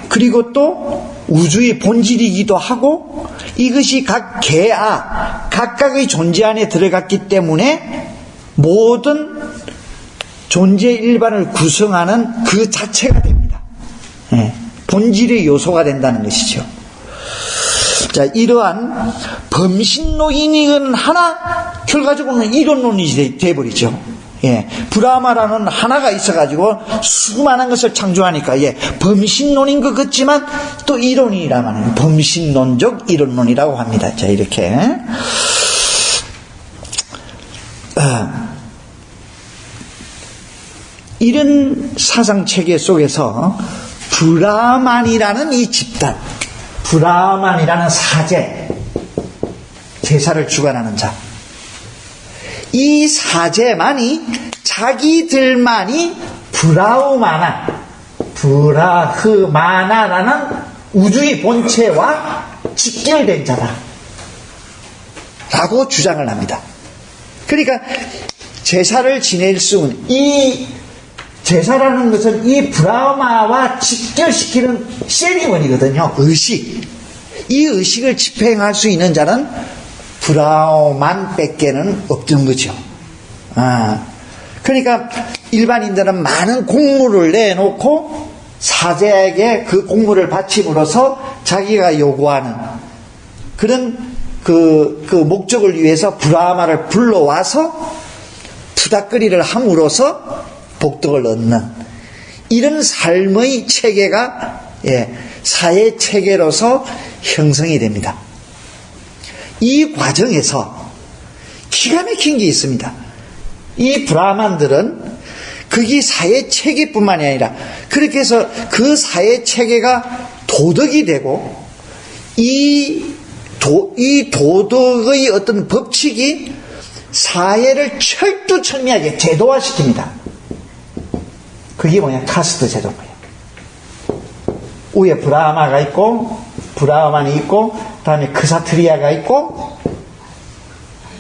그리고 또 우주의 본질이기도 하고, 이것이 각 각각의 존재 안에 들어갔기 때문에 모든 존재 일반을 구성하는 그 자체가 됩니다. 본질의 요소가 된다는 것이죠. 자, 이러한 범신론이건 하나, 결과적으로는 이론론이 되어버리죠. 브라마라는 하나가 있어가지고 수많은 것을 창조하니까, 범신론인 것 같지만 또 이론이라 말이에요. 범신론적 이론론이라고 합니다. 자, 이렇게. 이런 사상체계 속에서 브라만이라는 이 집단, 브라만이라는 사제, 제사를 주관하는 자, 이 사제만이 자기들만이 브라흐마나라는 우주의 본체와 직결된 자다 라고 주장을 합니다. 그러니까 제사를 지낼 수 있는 이 제사라는 것은 이 브라마와 직결시키는 세리머니거든요. 의식. 이 의식을 집행할 수 있는 자는 브라만 뺏게는 없던 거죠. 그러니까 일반인들은 많은 공물을 내놓고 사제에게 그 공물을 바침으로써 자기가 요구하는 그런 그 목적을 위해서 브라마를 불러와서 푸닥거리를 함으로써 복덕을 얻는 이런 삶의 체계가 사회 체계로서 형성이 됩니다. 이 과정에서 기가 막힌 게 있습니다. 이 브라만들은 그게 사회 체계뿐만이 아니라 그렇게 해서 그 사회 체계가 도덕이 되고 이 도덕의 어떤 법칙이 사회를 철두철미하게 제도화시킵니다. 그게 뭐냐? 카스트 제도인 거예요. 위에 브라마가 있고 브라만이 있고 다음에 크사트리아가 있고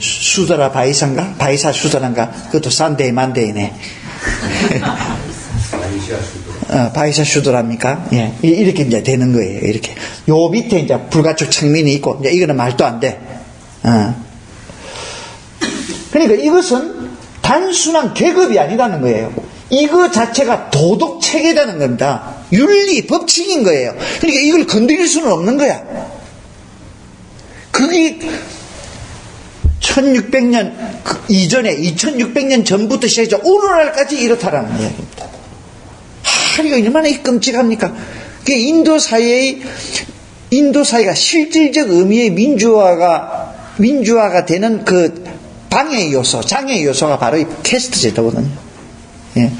수드라 바이사인가? 바이사 수드라인가? 그것도 산데이 만데이네. 바이사 슈드랍니까? 예. 이렇게 이제 되는 거예요. 이렇게. 요 밑에 이제 불가촉 청민이 있고, 이제 이거는 말도 안 돼. 그러니까 이것은 단순한 계급이 아니라는 거예요. 이거 자체가 도덕 체계라는 겁니다. 윤리, 법칙인 거예요. 그러니까 이걸 건드릴 수는 없는 거야. 그게 1600년 이전에 2600년 전부터 시작해서 오늘날까지 이렇다라는 이야기입니다. 이거 얼마나 끔찍합니까? 인도 사회가 실질적 의미의 민주화가 되는 그 방해 요소, 장애 요소가 바로 이 캐스트 제도거든요. 예.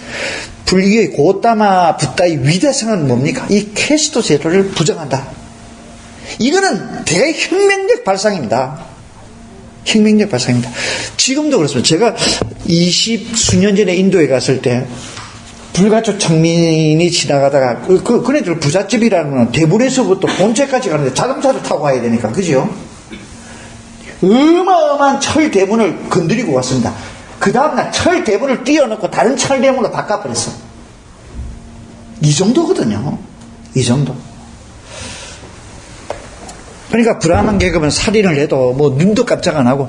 불교의 고타마 붓다의 위대성은 뭡니까? 이 캐스트 제도를 부정한다. 이거는 대혁명적 발상입니다. 혁명적 발상입니다. 지금도 그렇습니다. 제가 20수년 전에 인도에 갔을 때 불가촉 청민이 지나가다가 그네들 부잣집이라는 건 대문에서부터 본체까지 가는데 자동차를 타고 가야 되니까, 그죠? 어마어마한 철 대문을 건드리고 왔습니다. 그 다음날 철 대문을 띄워놓고 다른 철 대문으로 바꿔버렸어. 이 정도거든요. 이 정도. 그러니까 브라만 계급은 살인을 해도 뭐 눈도 깜짝 안 하고,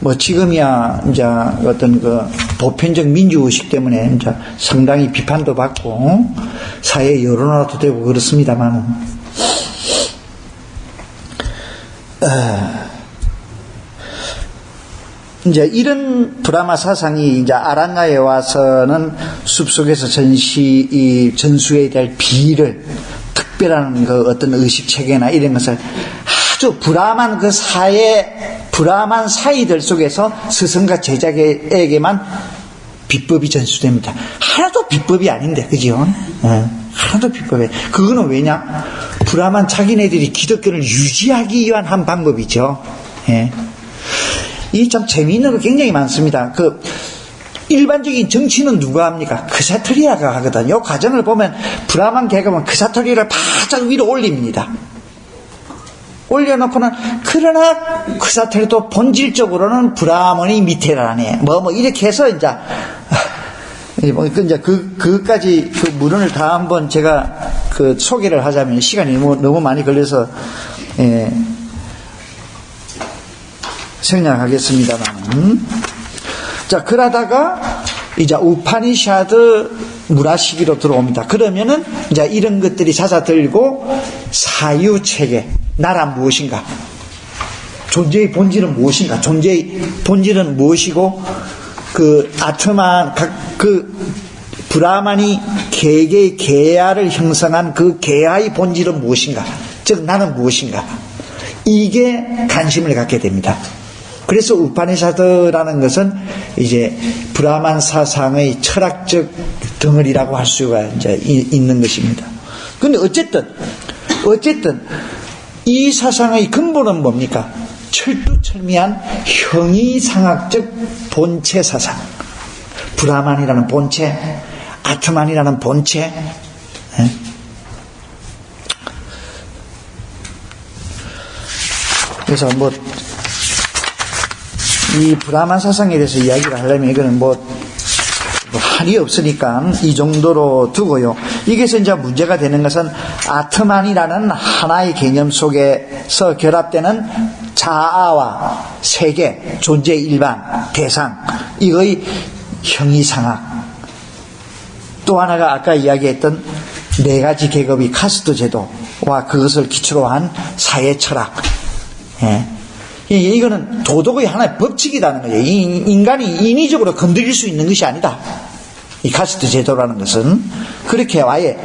뭐 지금이야 이제 어떤 그 보편적 민주의식 때문에 이제 상당히 비판도 받고 사회 여론화도 되고 그렇습니다만, 이제 이런 브라마 사상이 이제 아란야에 와서는 숲속에서 전수에 대할 비를 특별한 그 어떤 의식 체계나 이런 것을 아주 브라만 그 브라만 사이들 속에서 스승과 제자에게만 비법이 전수됩니다. 하나도 비법이 아닌데, 그죠? 하나도 비법이. 그거는 왜냐? 브라만 자기네들이 기독교를 유지하기 위한 한 방법이죠. 예. 이 참 재미있는 거 굉장히 많습니다. 그 일반적인 정치는 누가 합니까? 크사트리아가 하거든요. 과정을 보면 브라만 계급은 크사트리아를 바짝 위로 올립니다. 올려놓고는, 그러나 크사트리아도 본질적으로는 브라만이 밑에라네. 뭐 이렇게 해서 이제 그까지 그 물건을 다 한번 제가 그 소개를 하자면 시간이 너무 많이 걸려서 생략하겠습니다만. 자, 그러다가 이제 우파니샤드 무라 시기로 들어옵니다. 그러면은 이제 이런 것들이 잦아들고 사유 체계, 나라 무엇인가? 존재의 본질은 무엇인가? 존재의 본질은 무엇이고, 그 아트만, 그 브라만이 개개의 개야를 형성한 그 개야의 본질은 무엇인가? 즉 나는 무엇인가? 이게 관심을 갖게 됩니다. 그래서 우파니샤드라는 것은 이제 브라만 사상의 철학적 덩어리라고 할 수가 이제 있는 것입니다. 근데 어쨌든 이 사상의 근본은 뭡니까? 철두철미한 형이상학적 본체 사상. 브라만이라는 본체, 아트만이라는 본체. 그래서 이 브라만 사상에 대해서 이야기를 하려면 이거는 한이 없으니까 이 정도로 두고요. 여기서 이제 문제가 되는 것은 아트만이라는 하나의 개념 속에서 결합되는 자아와 세계, 존재 일반, 대상, 이거의 형이상학. 또 하나가 아까 이야기했던 네 가지 계급의 카스트 제도와 그것을 기초로 한 사회 철학. 예. 이거는 도덕의 하나의 법칙이라는 거죠. 인간이 인위적으로 건드릴 수 있는 것이 아니다. 이 카스트 제도라는 것은 그렇게 아예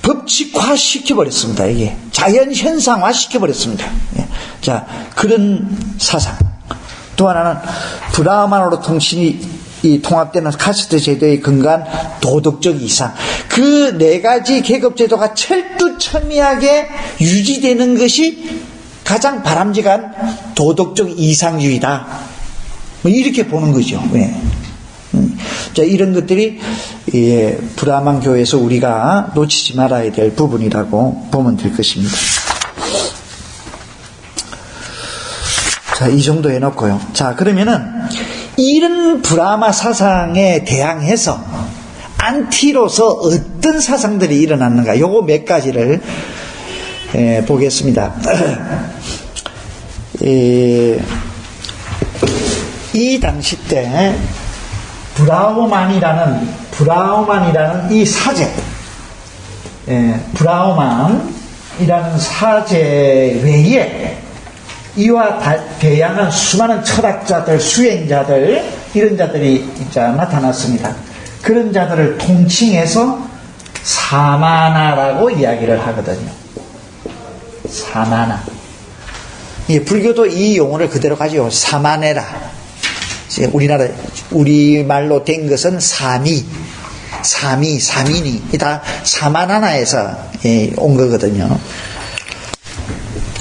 법칙화 시켜버렸습니다. 이게 자연 현상화 시켜버렸습니다. 예. 자, 그런 사상. 또 하나는 브라흐만으로 통신이 통합되는 카스트 제도의 근거한 도덕적 이상. 그 네 가지 계급 제도가 철두철미하게 유지되는 것이 가장 바람직한 도덕적 이상주의다. 뭐 이렇게 보는 거죠. 예. 자, 이런 것들이 브라만 교에서 우리가 놓치지 말아야 될 부분이라고 보면 될 것입니다. 자, 이 정도 해놓고요. 자, 그러면은 이런 브라마 사상에 대항해서 안티로서 어떤 사상들이 일어났는가? 요거 몇 가지를 보겠습니다. 이 당시 때 브라우만이라는 이 사제, 브라우만이라는 사제 외에 이와 대항한 수많은 철학자들, 수행자들, 이런 자들이 이제 나타났습니다. 그런 자들을 통칭해서 사마나라고 이야기를 하거든요. 사마나. 예, 불교도 이 용어를 그대로 가지고 사마네라. 우리말로 된 것은 사민이 다 사마나나에서 온 거거든요.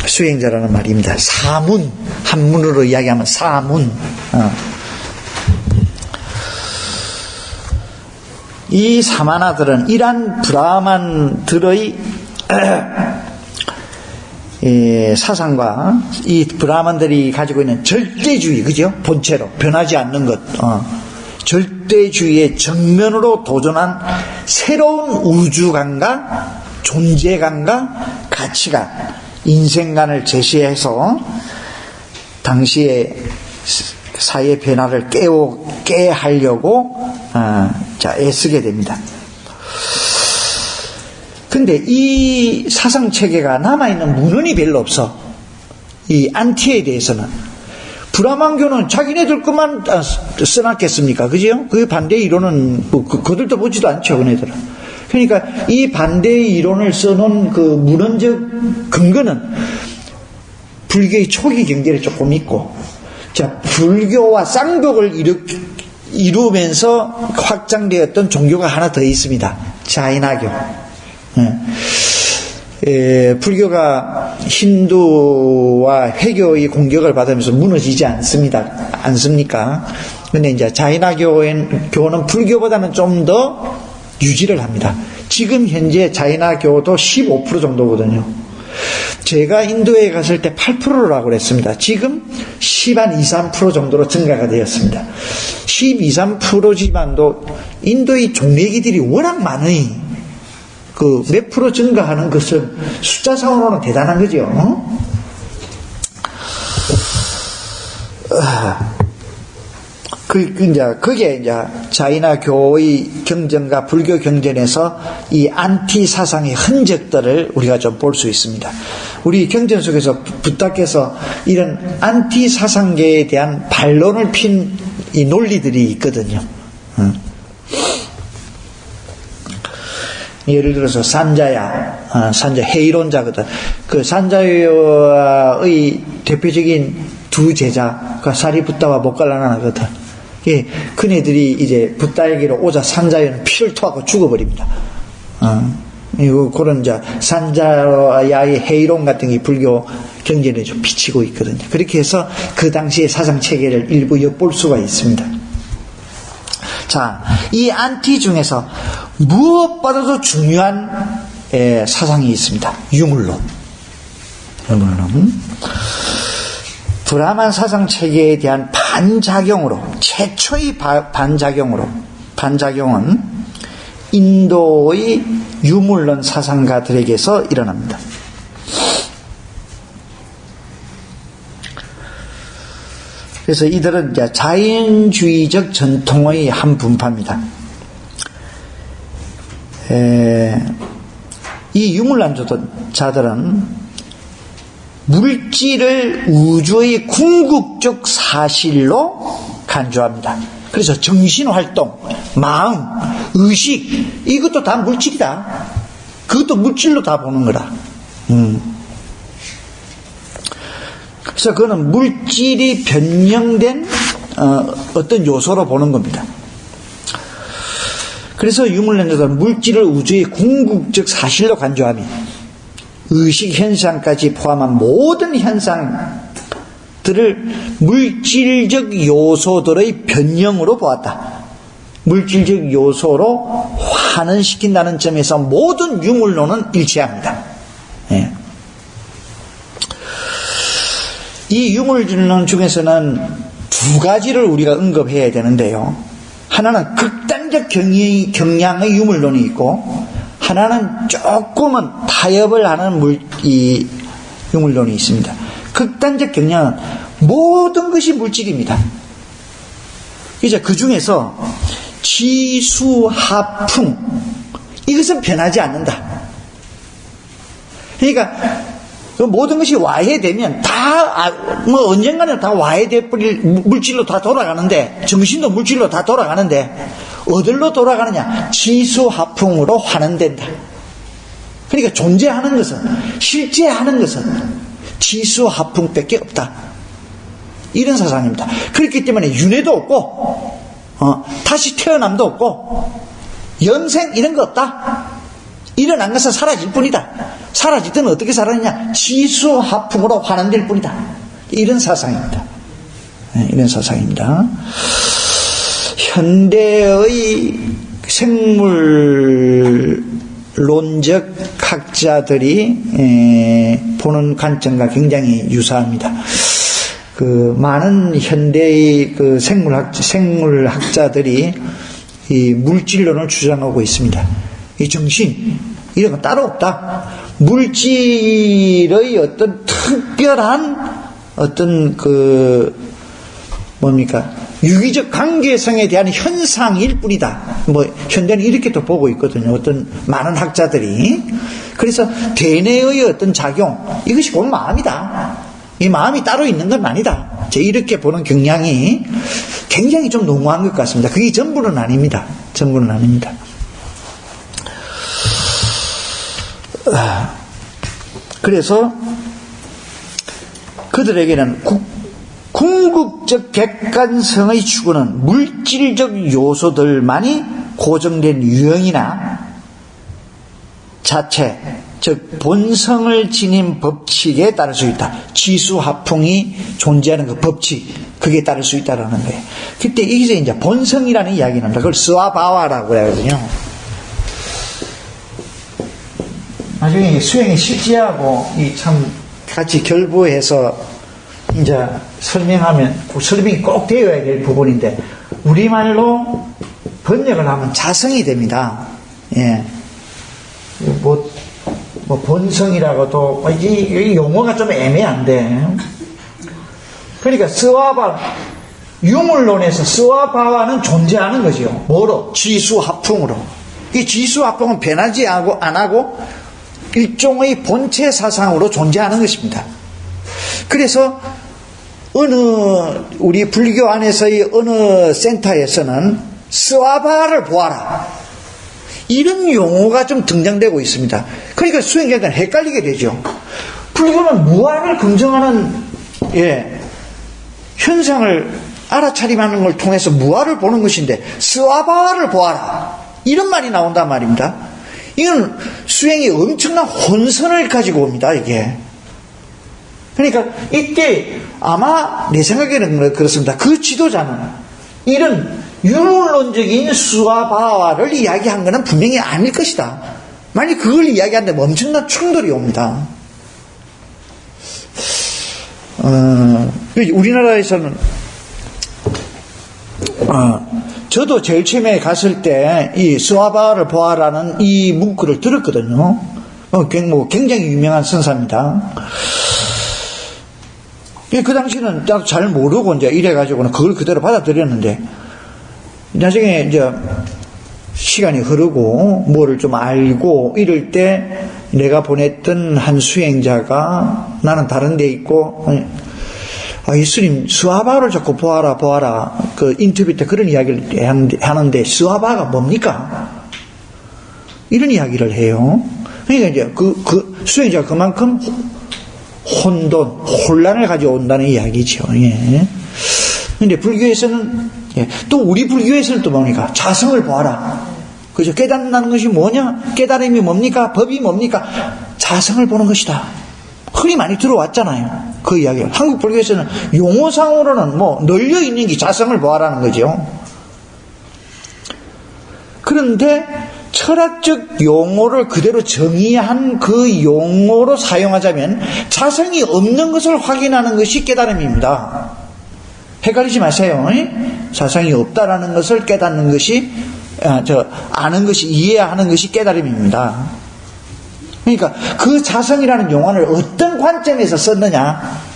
수행자라는 말입니다. 사문, 한문으로 이야기하면 사문. 이 사마나들은 이러한 브라만들의 사상과 이 브라만들이 가지고 있는 절대주의, 그죠? 본체로 변하지 않는 것, 절대주의의 정면으로 도전한 새로운 우주관과 존재관과 가치관, 인생관을 제시해서 당시의 사회 변화를 깨게 하려고 애쓰게 됩니다. 근데 이 사상 체계가 남아있는 문헌이 별로 없어. 이 안티에 대해서는. 브라만교는 자기네들 것만 써놨겠습니까? 그죠? 그 반대 이론은 그들도 보지도 않죠, 그네들은. 그러니까 이 반대의 이론을 써놓은 그 문헌적 근거는 불교의 초기 경계를 조금 있고, 자, 불교와 쌍벽을 이루면서 확장되었던 종교가 하나 더 있습니다. 자이나교. 불교가 힌두와 회교의 공격을 받으면서 무너지지 않습니까? 근데 이제 자이나교는 불교보다는 좀 더 유지를 합니다. 지금 현재 자이나교도 15% 정도거든요. 제가 인도에 갔을 때 8%라고 그랬습니다. 지금 10, 2, 3% 정도로 증가가 되었습니다. 12, 3%지만도 인도의 종래기들이 워낙 많으니 몇 프로 증가하는 것은 숫자상으로는 대단한 거죠. 그게 이제 자이나교의 경전과 불교 경전에서 이 안티 사상의 흔적들을 우리가 좀 볼 수 있습니다. 우리 경전 속에서 부탁해서 이런 안티 사상계에 대한 반론을 핀 이 논리들이 있거든요. 예를 들어서 산자 해이론자거든. 그 산자의 대표적인 두 제자가 사리붓다와 모갈라나거든. 예, 그네들이 이제 붓다에게로 오자 산자여는 피를 토하고 죽어버립니다. 그런 산자야의 해이론 같은 게 불교 경전에 좀 비치고 있거든요. 그렇게 해서 그 당시의 사상 체계를 일부 엿볼 수가 있습니다. 자, 이 안티 중에서 무엇보다도 중요한 사상이 있습니다. 유물론. 브라만 사상 체계에 대한 반작용으로, 최초의 반작용으로 반작용은 인도의 유물론 사상가들에게서 일어납니다. 그래서 이들은 이제 자연주의적 전통의 한 분파입니다. 이 유물론자들은 물질을 우주의 궁극적 사실로 간주합니다. 그래서 정신활동, 마음, 의식, 이것도 다 물질이다. 그것도 물질로 다 보는 거라. 그래서 그거는 물질이 변형된 어떤 요소로 보는 겁니다. 그래서 유물론자들은 물질을 우주의 궁극적 사실로 간주하며 의식 현상까지 포함한 모든 현상들을 물질적 요소들의 변형으로 보았다. 물질적 요소로 환원시킨다는 점에서 모든 유물론은 일치합니다. 예. 이 유물론 중에서는 두 가지를 우리가 언급해야 되는데요. 하나는 극단적 경향의 유물론이 있고, 하나는 조금은 타협을 하는 이 유물론이 있습니다. 극단적 경향은 모든 것이 물질입니다. 이제 그 중에서 지수하풍, 이것은 변하지 않는다. 그러니까 모든 것이 와해되면 언젠가는 다 와해돼버릴 물질로 다 돌아가는데, 정신도 물질로 다 돌아가는데, 어디로 돌아가느냐? 지수하풍으로 환원된다. 그러니까 존재하는 것은, 실제하는 것은 지수하풍밖에 없다. 이런 사상입니다. 그렇기 때문에 윤회도 없고, 다시 태어남도 없고, 영생 이런 거 없다. 일어난 것은 사라질 뿐이다. 사라질 때는 어떻게 살아있냐? 지수하풍으로 환원될 뿐이다. 이런 사상입니다. 네, 이런 사상입니다. 현대의 생물론적 학자들이 보는 관점과 굉장히 유사합니다. 많은 현대의 생물학자들이 이 물질론을 주장하고 있습니다. 이 정신, 이런 건 따로 없다. 물질의 어떤 특별한 어떤 유기적 관계성에 대한 현상일 뿐이다. 현대는 이렇게 또 보고 있거든요. 어떤 많은 학자들이. 그래서 대뇌의 어떤 작용, 이것이 곧 마음이다. 이 마음이 따로 있는 건 아니다. 이렇게 보는 경향이 굉장히 좀 농후한 것 같습니다. 그게 전부는 아닙니다. 전부는 아닙니다. 그래서 그들에게는 궁극적 객관성의 추구는 물질적 요소들만이 고정된 유형이나 자체, 즉 본성을 지닌 법칙에 따를 수 있다. 지수하풍이 존재하는 그 법칙, 그게 따를 수 있다라는 거예요. 그때 여기서 이제 본성이라는 이야기를 합니다. 그걸 스와바와라고 그러거든요. 나중에 수행의 실제하고 참 같이 결부해서 이제 설명하면 설명이 꼭 되어야 될 부분인데, 우리말로 번역을 하면 자성이 됩니다. 예. 본성이라고도 이 용어가 좀 애매한데, 그러니까 스와바, 유물론에서 스와바와는 존재하는 거죠. 뭐로? 지수하풍으로. 이 지수하풍은 변하지 안 하고 일종의 본체 사상으로 존재하는 것입니다. 그래서 우리 불교 안에서의 어느 센터에서는 스와바를 보아라, 이런 용어가 좀 등장되고 있습니다. 그러니까 수행자들은 헷갈리게 되죠. 불교는 무아를 긍정하는 현상을 알아차림하는 걸 통해서 무아를 보는 것인데, 스와바를 보아라, 이런 말이 나온단 말입니다. 이건 수행이 엄청난 혼선을 가지고 옵니다. 이게. 그러니까 이때 아마 내 생각에는 그렇습니다. 그 지도자는 이런 유물론적인 스와바와를 이야기한 것은 분명히 아닐 것이다. 만약 그걸 이야기한다면 엄청난 충돌이 옵니다. 우리나라에서는 저도 제일 처음에 갔을 때 이 스와바를 보아라는 이 문구를 들었거든요. 굉장히 유명한 선사입니다. 그 당시는 잘 모르고 이제 이래가지고는 그걸 그대로 받아들였는데, 나중에 이제 시간이 흐르고 뭐를 좀 알고 이럴 때 내가 보냈던 한 수행자가 나는 다른 데 있고, 예수님 스와바를 자꾸 보아라 그 인터뷰 때 그런 이야기를 하는데 스와바가 뭡니까? 이런 이야기를 해요. 그러니까 이제 그 수행자가 그만큼 혼란을 가져온다는 이야기죠. 예. 근데 불교에서는, 예. 또 우리 불교에서는 또 뭡니까? 자성을 보아라. 그죠? 깨닫는다는 것이 뭐냐? 깨달음이 뭡니까? 법이 뭡니까? 자성을 보는 것이다. 흔히 많이 들어왔잖아요. 그 이야기를. 한국 불교에서는 용어상으로는 널려 있는 게 자성을 보아라는 거죠. 그런데 철학적 용어를 그대로 정의한 그 용어로 사용하자면 자성이 없는 것을 확인하는 것이 깨달음입니다. 헷갈리지 마세요. 자성이 없다라는 것을 깨닫는 것이, 아는 것이, 이해하는 것이 깨달음입니다. 그러니까 그 자성이라는 용어를 어떤 관점에서 썼느냐?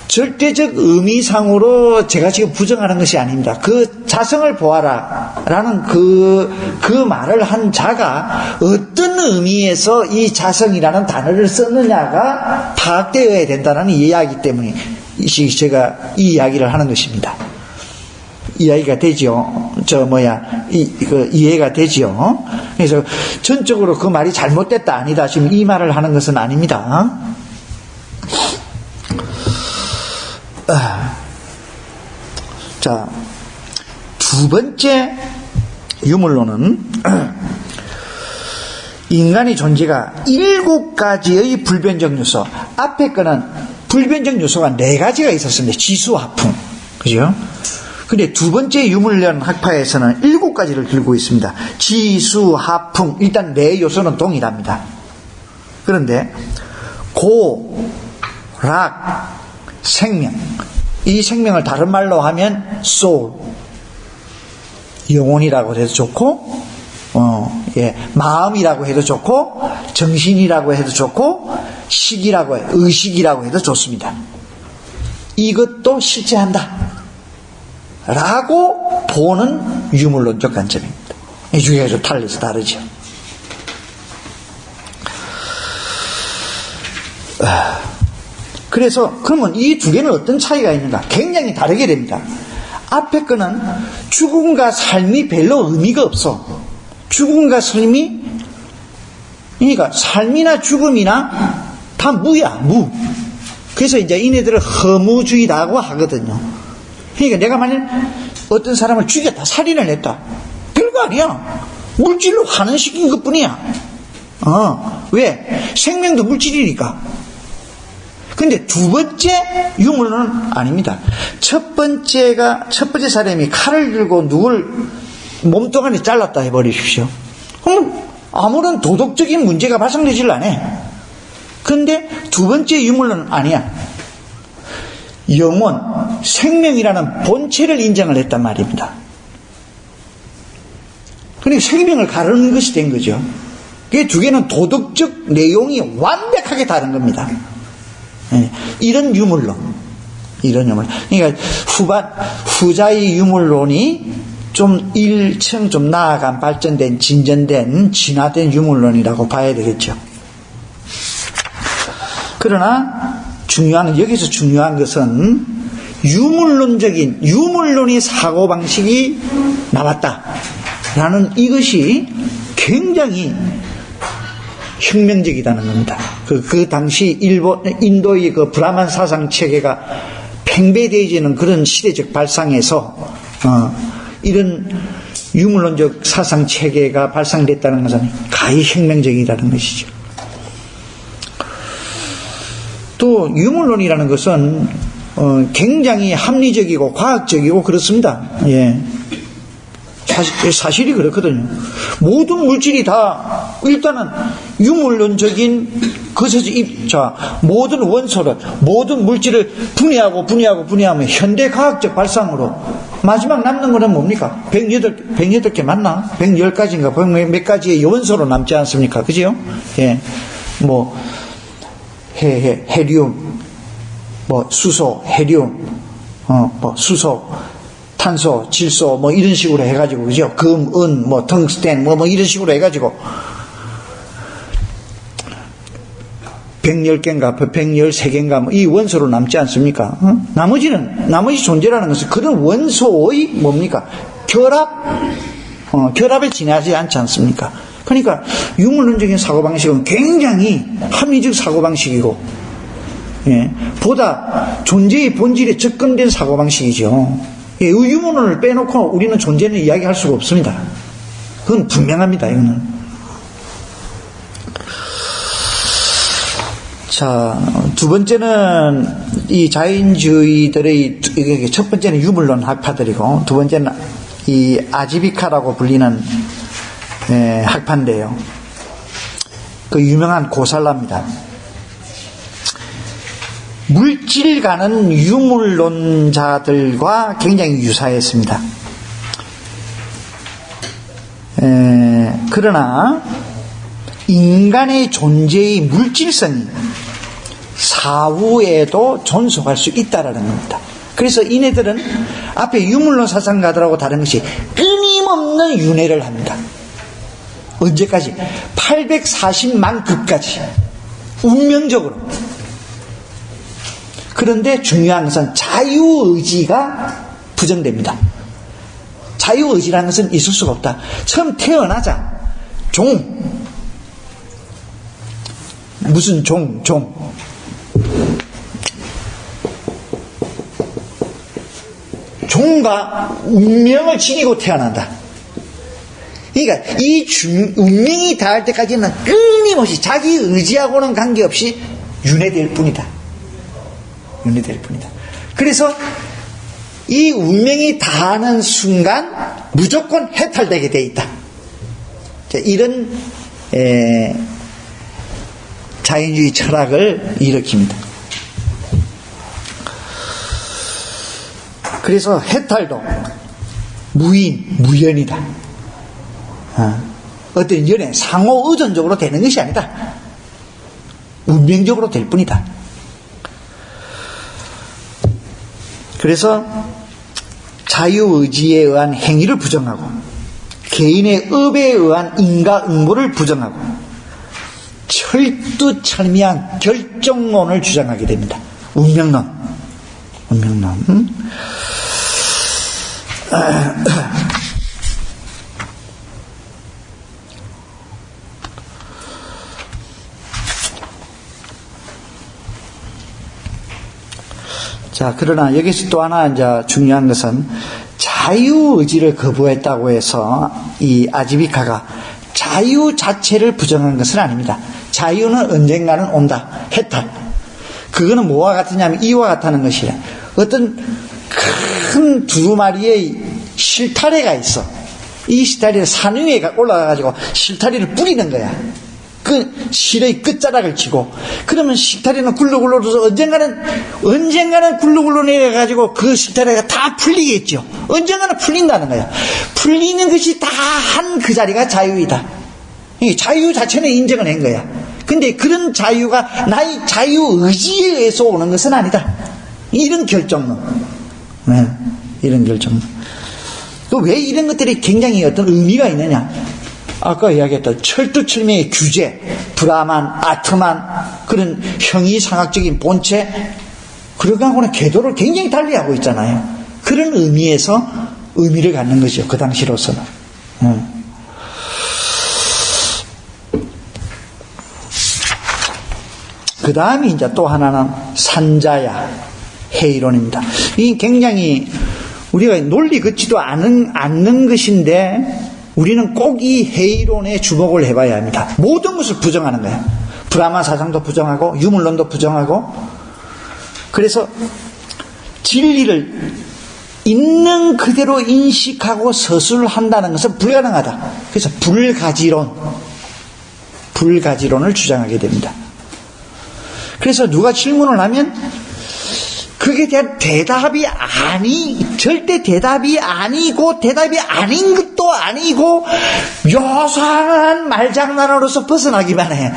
절대적 의미상으로 제가 지금 부정하는 것이 아닙니다. 그 자성을 보아라 라는 그 말을 한 자가 어떤 의미에서 이 자성이라는 단어를 썼느냐가 파악되어야 된다는 이야기 때문에 제가 이 이야기를 하는 것입니다. 이야기가 되죠. 이해가 되죠. 그래서 전적으로 그 말이 잘못됐다 아니다 지금 이 말을 하는 것은 아닙니다. 자, 두 번째 유물론은 인간의 존재가 7가지의 불변적 요소, 앞에 거는 불변적 요소가 4가지가 있었습니다. 지수화풍, 그죠? 근데 두 번째 유물론 학파에서는 7가지를 들고 있습니다. 지수화풍, 일단 4요소는 동일합니다. 그런데 고, 락, 생명, 이 생명을 다른 말로 하면 soul, 영혼이라고 해도 좋고, 마음이라고 해도 좋고, 정신이라고 해도 좋고, 의식이라고 해도 좋습니다. 이것도 실제한다 라고 보는 유물론적 관점입니다. 이 중에서 달라서 다르죠. 그래서 그러면 이 두 개는 어떤 차이가 있는가? 굉장히 다르게 됩니다. 앞에 거는 죽음과 삶이 별로 의미가 없어. 죽음과 삶이, 그러니까 삶이나 죽음이나 다 무야, 무. 그래서 이제 이네들을 허무주의라고 하거든요. 그러니까 내가 만약 어떤 사람을 죽였다, 살인을 했다, 별거 아니야. 물질로 환원시킨 것 뿐이야. 왜? 생명도 물질이니까. 근데 두 번째 유물은 아닙니다. 첫 번째 사람이 칼을 들고 누굴 몸뚱아리 잘랐다 해버리십시오. 그럼 아무런 도덕적인 문제가 발생되질 않아. 근데 두 번째 유물은 아니야. 영혼, 생명이라는 본체를 인정을 했단 말입니다. 그러니까 생명을 가르는 것이 된 거죠. 그 두 개는 도덕적 내용이 완벽하게 다른 겁니다. 이런 유물론. 그러니까 후자의 유물론이 좀 1층 좀 나아간 발전된, 진전된, 진화된 유물론이라고 봐야 되겠죠. 그러나 여기서 중요한 것은 유물론의 사고방식이 나왔다라는 이것이 굉장히 혁명적이다는 겁니다. 그 당시 인도의 그 브라만 사상 체계가 팽배되어지는 그런 시대적 발상에서 이런 유물론적 사상 체계가 발상됐다는 것은 가히 혁명적이라는 것이죠. 또 유물론이라는 것은 굉장히 합리적이고 과학적이고 그렇습니다. 예. 사실이 그렇거든요. 모든 물질이 다 일단은 유물론적인 것에서 모든 원소를, 모든 물질을 분해하면 현대 과학적 발상으로 마지막 남는 거는 뭡니까? 108개 맞나? 110가지인가? 몇 가지의 원소로 남지 않습니까? 그죠? 예. 뭐, 헤리움, 뭐, 수소, 헤리움, 뭐, 수소, 탄소, 질소, 뭐, 이런 식으로 해가지고, 그죠? 금, 은, 뭐, 텅스텐, 뭐, 이런 식으로 해가지고, 110개인가, 113개인가, 뭐, 이 원소로 남지 않습니까? 나머지 존재라는 것은 그런 원소의 뭡니까? 결합을 지나지 않지 않습니까? 그러니까, 유물론적인 사고방식은 굉장히 합리적 사고방식이고, 예, 보다 존재의 본질에 접근된 사고방식이죠. 예, 유물론을 빼놓고 우리는 존재는 이야기할 수가 없습니다. 그건 분명합니다, 이거는. 자, 두 번째는 이 자연주의들의, 첫 번째는 유물론 학파들이고, 두 번째는 이 아지비카라고 불리는 학파인데요. 그 유명한 고살라입니다. 물질가는 유물론자들과 굉장히 유사했습니다. 그러나 인간의 존재의 물질성이 사후에도 존속할 수 있다라는 겁니다. 그래서 이네들은 앞에 유물론 사상가들하고 다른 것이 끊임없는 윤회를 합니다. 언제까지? 840만 급까지 운명적으로. 그런데 중요한 것은 자유의지가 부정됩니다. 자유의지라는 것은 있을 수가 없다. 처음 태어나자 무슨 종과 운명을 지니고 태어난다. 그러니까 이 운명이 닿을 때까지는 끊임없이 자기 의지하고는 관계없이 윤회될 뿐이다. 그래서 이 운명이 닿는 순간 무조건 해탈되게 돼 있다. 이런 자연주의 철학을 일으킵니다. 그래서 해탈도 무연이다. 어떤 연애 상호 의존적으로 되는 것이 아니다. 운명적으로 될 뿐이다. 그래서 자유의지에 의한 행위를 부정하고 개인의 업에 의한 인과응보를 부정하고 철두철미한 결정론을 주장하게 됩니다. 운명론. 자, 그러나 여기서 또 하나 이제 중요한 것은 자유의지를 거부했다고 해서 이 아지비카가 자유 자체를 부정한 것은 아닙니다. 자유는 언젠가는 온다. 해탈. 그거는 뭐와 같으냐면 이와 같다는 것이야. 어떤 큰 두루마리의 실타래가 있어. 이 실타래를 산 위에 올라가가지고 실타래를 뿌리는 거야. 그 실의 끝자락을 치고, 그러면 실타래는 굴러서 언젠가는 굴러 내려가지고 그 실타래가 다 풀리겠죠. 언젠가는 풀린다는 거야. 풀리는 것이 다 한 그 자리가 자유이다. 자유 자체는 인정을 한 거야. 근데 그런 자유가 나의 자유의지에 의해서 오는 것은 아니다. 이런 결정론. 이런 결정론. 또 왜 이런 것들이 굉장히 어떤 의미가 있느냐? 아까 이야기했던 철두철미의 규제, 브라만, 아트만, 그런 형이상학적인 본체, 그런 거하고는 궤도를 굉장히 달리하고 있잖아요. 그런 의미에서 의미를 갖는 것이죠. 그 당시로서는. 그 다음에 이제 또 하나는 산자야, 해이론입니다. 이 굉장히 우리가 논리 걷지도 않는 것인데, 우리는 꼭 이 해이론에 주목을 해봐야 합니다. 모든 것을 부정하는 거야. 브라마 사상도 부정하고 유물론도 부정하고. 그래서 진리를 있는 그대로 인식하고 서술한다는 것은 불가능하다. 그래서 불가지론을 주장하게 됩니다. 그래서 누가 질문을 하면 그게 대한 대답이 절대 대답이 아니고, 대답이 아닌 것도 아니고, 묘사한 말장난으로서 벗어나기만 해.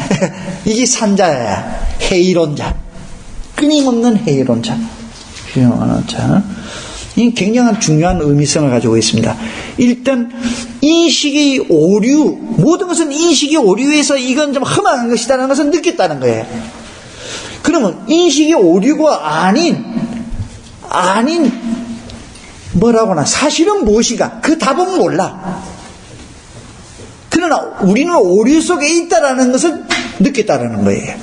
이게 산자야. 회의론자. 끊임없는 회의론자. 회의론자. 이 굉장한 중요한 의미성을 가지고 있습니다. 일단 인식의 오류, 모든 것은 인식의 오류에서 이건 좀 험한 것이라는 것을 느꼈다는 거예요. 그러면 인식의 오류가 아닌 뭐라고나 사실은 무엇인가, 그 답은 몰라. 그러나 우리는 오류 속에 있다라는 것을 느꼈다라는 거예요.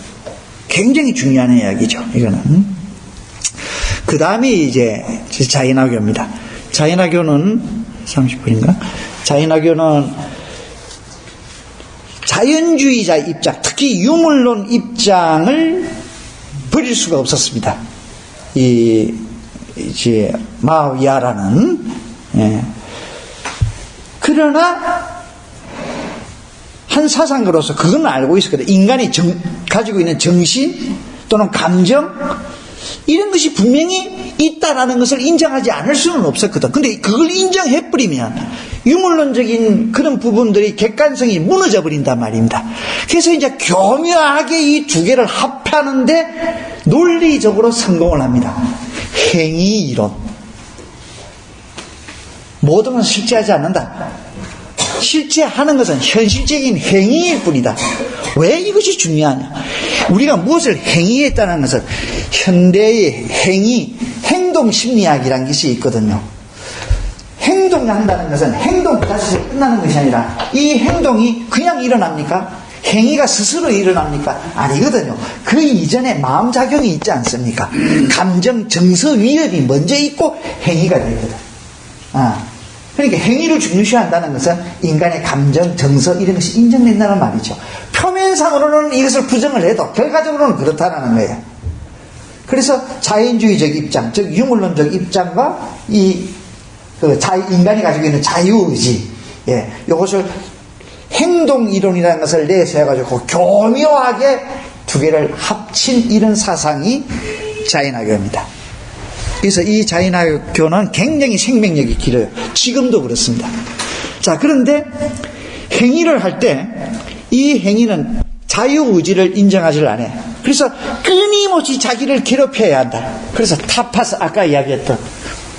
굉장히 중요한 이야기죠, 이거는. 그 다음에 이제 자연학교입니다. 자연학교는 30분인가? 자연학교는 자연주의자 입장, 특히 유물론 입장을 버릴 수가 없었습니다. 이제 마오야라는. 예. 그러나 한 사상가로서 그건 알고 있었거든. 인간이 가지고 있는 정신 또는 감정, 이런 것이 분명히 있다라는 것을 인정하지 않을 수는 없었거든. 근데 그걸 인정해버리면 유물론적인 그런 부분들이 객관성이 무너져 버린단 말입니다. 그래서 이제 교묘하게 이 두 개를 합하는데 논리적으로 성공을 합니다. 행위이론. 모든 것은 실제하지 않는다. 실제하는 것은 현실적인 행위일 뿐이다. 왜 이것이 중요하냐? 우리가 무엇을 행위했다는 것은 현대의 행동심리학이라는 것이 있거든요. 행동을 한다는 것은 행동 그 자체로 끝나는 것이 아니라 이 행동이 그냥 일어납니까? 행위가 스스로 일어납니까? 아니거든요. 그 이전에 마음작용이 있지 않습니까? 감정, 정서, 위협이 먼저 있고 행위가 되거든. 그러니까 행위를 중요시한다는 것은 인간의 감정, 정서 이런 것이 인정된다는 말이죠. 표면상으로는 이것을 부정을 해도 결과적으로는 그렇다는 거예요. 그래서 자연주의적 입장, 즉 유물론적 입장과 인간이 가지고 있는 자유의지, 이것을 행동이론이라는 것을 내세워가지고 교묘하게 두 개를 합친 이런 사상이 자연학교입니다. 그래서 이 자연학교는 굉장히 생명력이 길어요. 지금도 그렇습니다. 자, 그런데 행위를 할 때 이 행위는 자유의지를 인정하지를 않아요. 그래서 끊임없이 자기를 괴롭혀야 한다. 그래서 타파스, 아까 이야기했던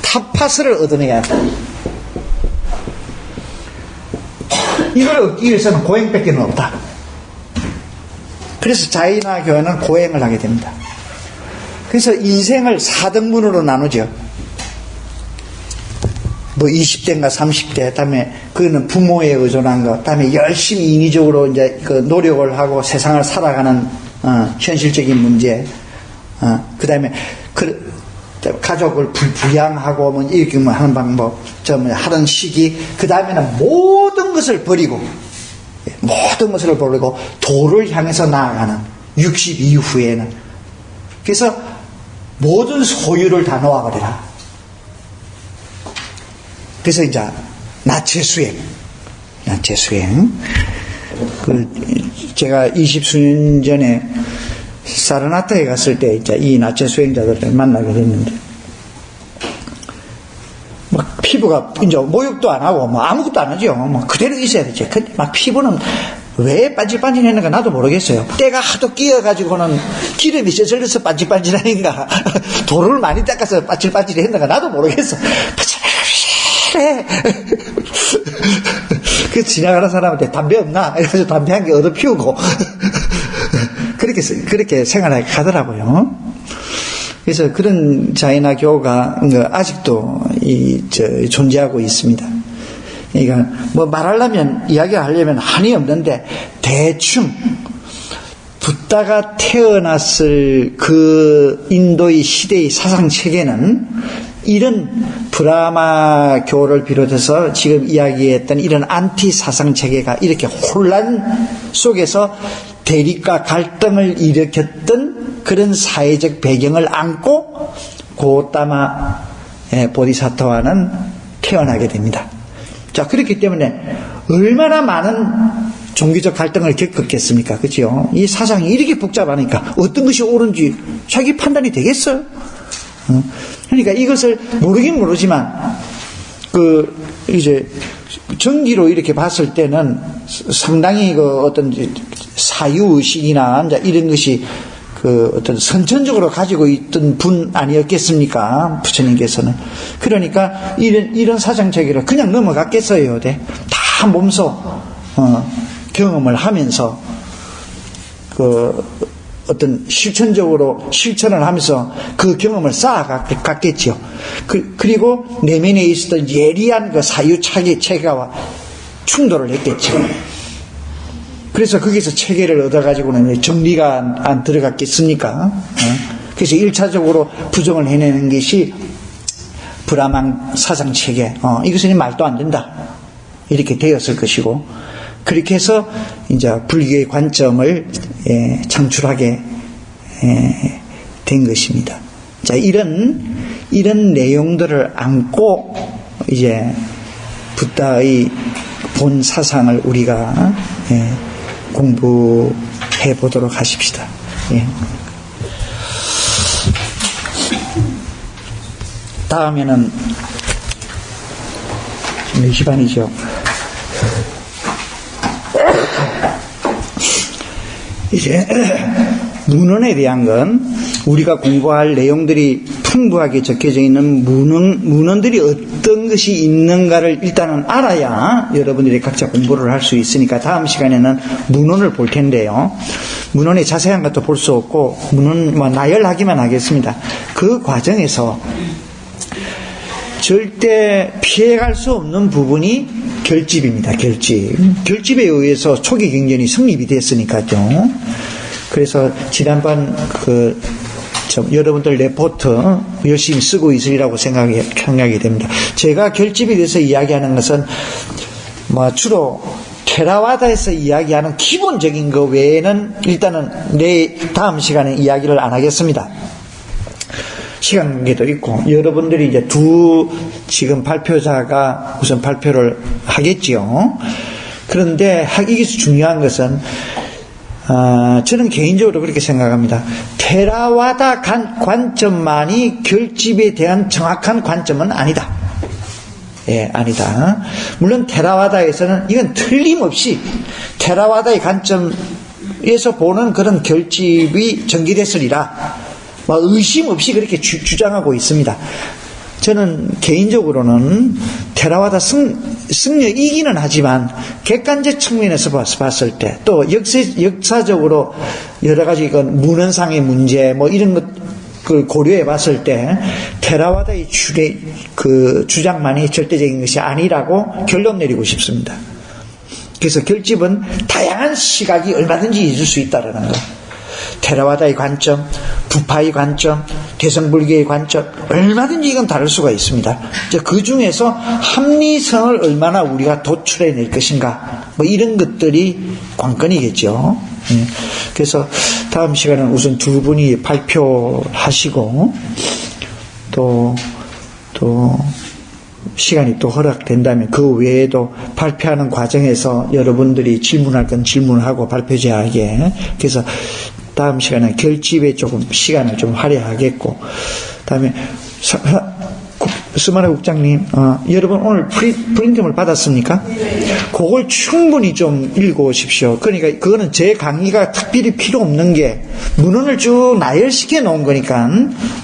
타파스를 얻어내야 한다. 이걸 얻기 위해서는 고행밖에 없다. 그래서 자연학교는 고행을 하게 됩니다. 그래서 인생을 4등분으로 나누죠. 뭐 20대인가 30대, 다음에 그거는 부모에 의존한 것, 다음에 열심히 인위적으로 이제 그 노력을 하고 세상을 살아가는 현실적인 문제, 그 다음에 가족을 부양하고 뭐 이렇게 뭐 하는 방법, 하는 시기, 그 다음에는 모든 것을 버리고 도를 향해서 나아가는 60 이후에는. 그래서 모든 소유를 다 놓아버리라. 그래서 이제 나체 수행. 제가 20수년 전에 사르나타에 갔을 때 이제 이 나체 수행자들을 만나게 됐는데, 막 피부가 이제 목욕도 안 하고 뭐 아무것도 안 하죠. 뭐 그대로 있어야 되죠. 근데 막 피부는 왜 반질반질했는가 나도 모르겠어요. 때가 하도 끼어가지고는 기름이 쪄들려서 반질반질하는가, 돌을 많이 닦아서 반질반질했는가 나도 모르겠어. 반질반질해. 그 지나가는 사람한테 담배 없나? 이래서 담배 한 개 얻어 피우고 그렇게 생활하게 가더라고요. 그래서 그런 자연학교가 아직도 존재하고 있습니다. 그러니까 뭐 이야기하려면 한이 없는데, 대충 붓다가 태어났을 그 인도의 시대의 사상 체계는 이런 브라마교를 비롯해서 지금 이야기했던 이런 안티 사상 체계가 이렇게 혼란 속에서 대립과 갈등을 일으켰던 그런 사회적 배경을 안고 고타마 보디사토와는 태어나게 됩니다. 자, 그렇기 때문에 얼마나 많은 종교적 갈등을 겪었겠습니까? 그렇죠? 이 사상이 이렇게 복잡하니까 어떤 것이 옳은지 자기 판단이 되겠어요? 그러니까 이것을 모르긴 모르지만, 이제, 전기로 이렇게 봤을 때는 상당히 어떤 사유의식이나 이런 것이 어떤 선천적으로 가지고 있던 분 아니었겠습니까? 부처님께서는. 그러니까 이런 사상체계를 그냥 넘어갔겠어요. 다 몸소, 경험을 하면서, 어떤 실천적으로 실천을 하면서 그 경험을 쌓아갔겠죠. 그리고 내면에 있었던 예리한 사유체계와 충돌을 했겠죠. 그래서 거기서 체계를 얻어가지고는 정리가 안 들어갔겠습니까? 그래서 1차적으로 부정을 해내는 것이 브라망 사상체계. 이것은 말도 안 된다. 이렇게 되었을 것이고, 그렇게 해서 이제 불교의 관점을 창출하게 된 것입니다. 자, 이런 내용들을 안고 이제 붓다의 본 사상을 우리가 공부해 보도록 하십시다. 다음에는 4시반이죠. 이제 문헌에 대한 건 우리가 공부할 내용들이 풍부하게 적혀져 있는 문헌들이 어떤 것이 있는가를 일단은 알아야 여러분들이 각자 공부를 할 수 있으니까 다음 시간에는 문헌을 볼 텐데요. 문헌의 자세한 것도 볼 수 없고 문헌 나열하기만 하겠습니다. 그 과정에서 절대 피해갈 수 없는 부분이 결집입니다. 결집에 의해서 초기 경전이 성립이 됐으니까요. 그래서 지난번 여러분들 레포트 열심히 쓰고 있으리라고 생각이 됩니다. 제가 결집에 대해서 이야기하는 것은 주로 테라와다에서 이야기하는 기본적인 것 외에는 일단은 다음 시간에 이야기를 안 하겠습니다. 시간 관계도 있고, 여러분들이 이제 지금 발표자가 우선 발표를 하겠지요. 그런데 여기서 중요한 것은, 저는 개인적으로 그렇게 생각합니다. 테라와다 관점만이 결집에 대한 정확한 관점은 아니다. 아니다. 물론 테라와다에서는 이건 틀림없이 테라와다의 관점에서 보는 그런 결집이 전개됐으리라. 의심 없이 그렇게 주장하고 있습니다. 저는 개인적으로는 테라와다 승려이기는 하지만 객관적 측면에서 봤을 때 또 역사적으로 여러 가지 문헌상의 문제 이런 것을 고려해 봤을 때 테라와다의 주장만이 절대적인 것이 아니라고 결론 내리고 싶습니다. 그래서 결집은 다양한 시각이 얼마든지 있을 수 있다는 것. 테라와다의 관점, 부파의 관점, 대성불교의 관점, 얼마든지 이건 다를 수가 있습니다. 그 중에서 합리성을 얼마나 우리가 도출해낼 것인가, 이런 것들이 관건이겠죠. 그래서 다음 시간은 우선 두 분이 발표하시고, 또 시간이 또 허락된다면 그 외에도 발표하는 과정에서 여러분들이 질문할 건 질문하고 발표자에게, 그래서 다음 시간에 결집에 조금 시간을 좀 할애하겠고, 다음에 스마라 국장님, 여러분 오늘 프린트물 받았습니까? 그걸 충분히 좀 읽어오십시오. 그러니까 그거는 제 강의가 특별히 필요 없는 게 문헌을 쭉 나열시켜 놓은 거니까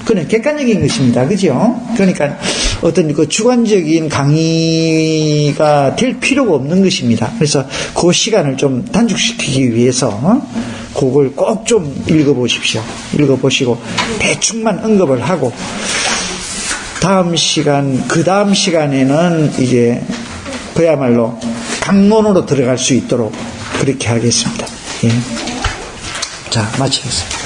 그건 객관적인 것입니다. 그죠? 그러니까 어떤 주관적인 강의가 될 필요가 없는 것입니다. 그래서 그 시간을 좀 단축시키기 위해서 그걸 꼭 좀 읽어보십시오. 읽어보시고 대충만 언급을 하고 그 다음 시간에는 이제 그야말로 강론으로 들어갈 수 있도록 그렇게 하겠습니다. 자, 마치겠습니다.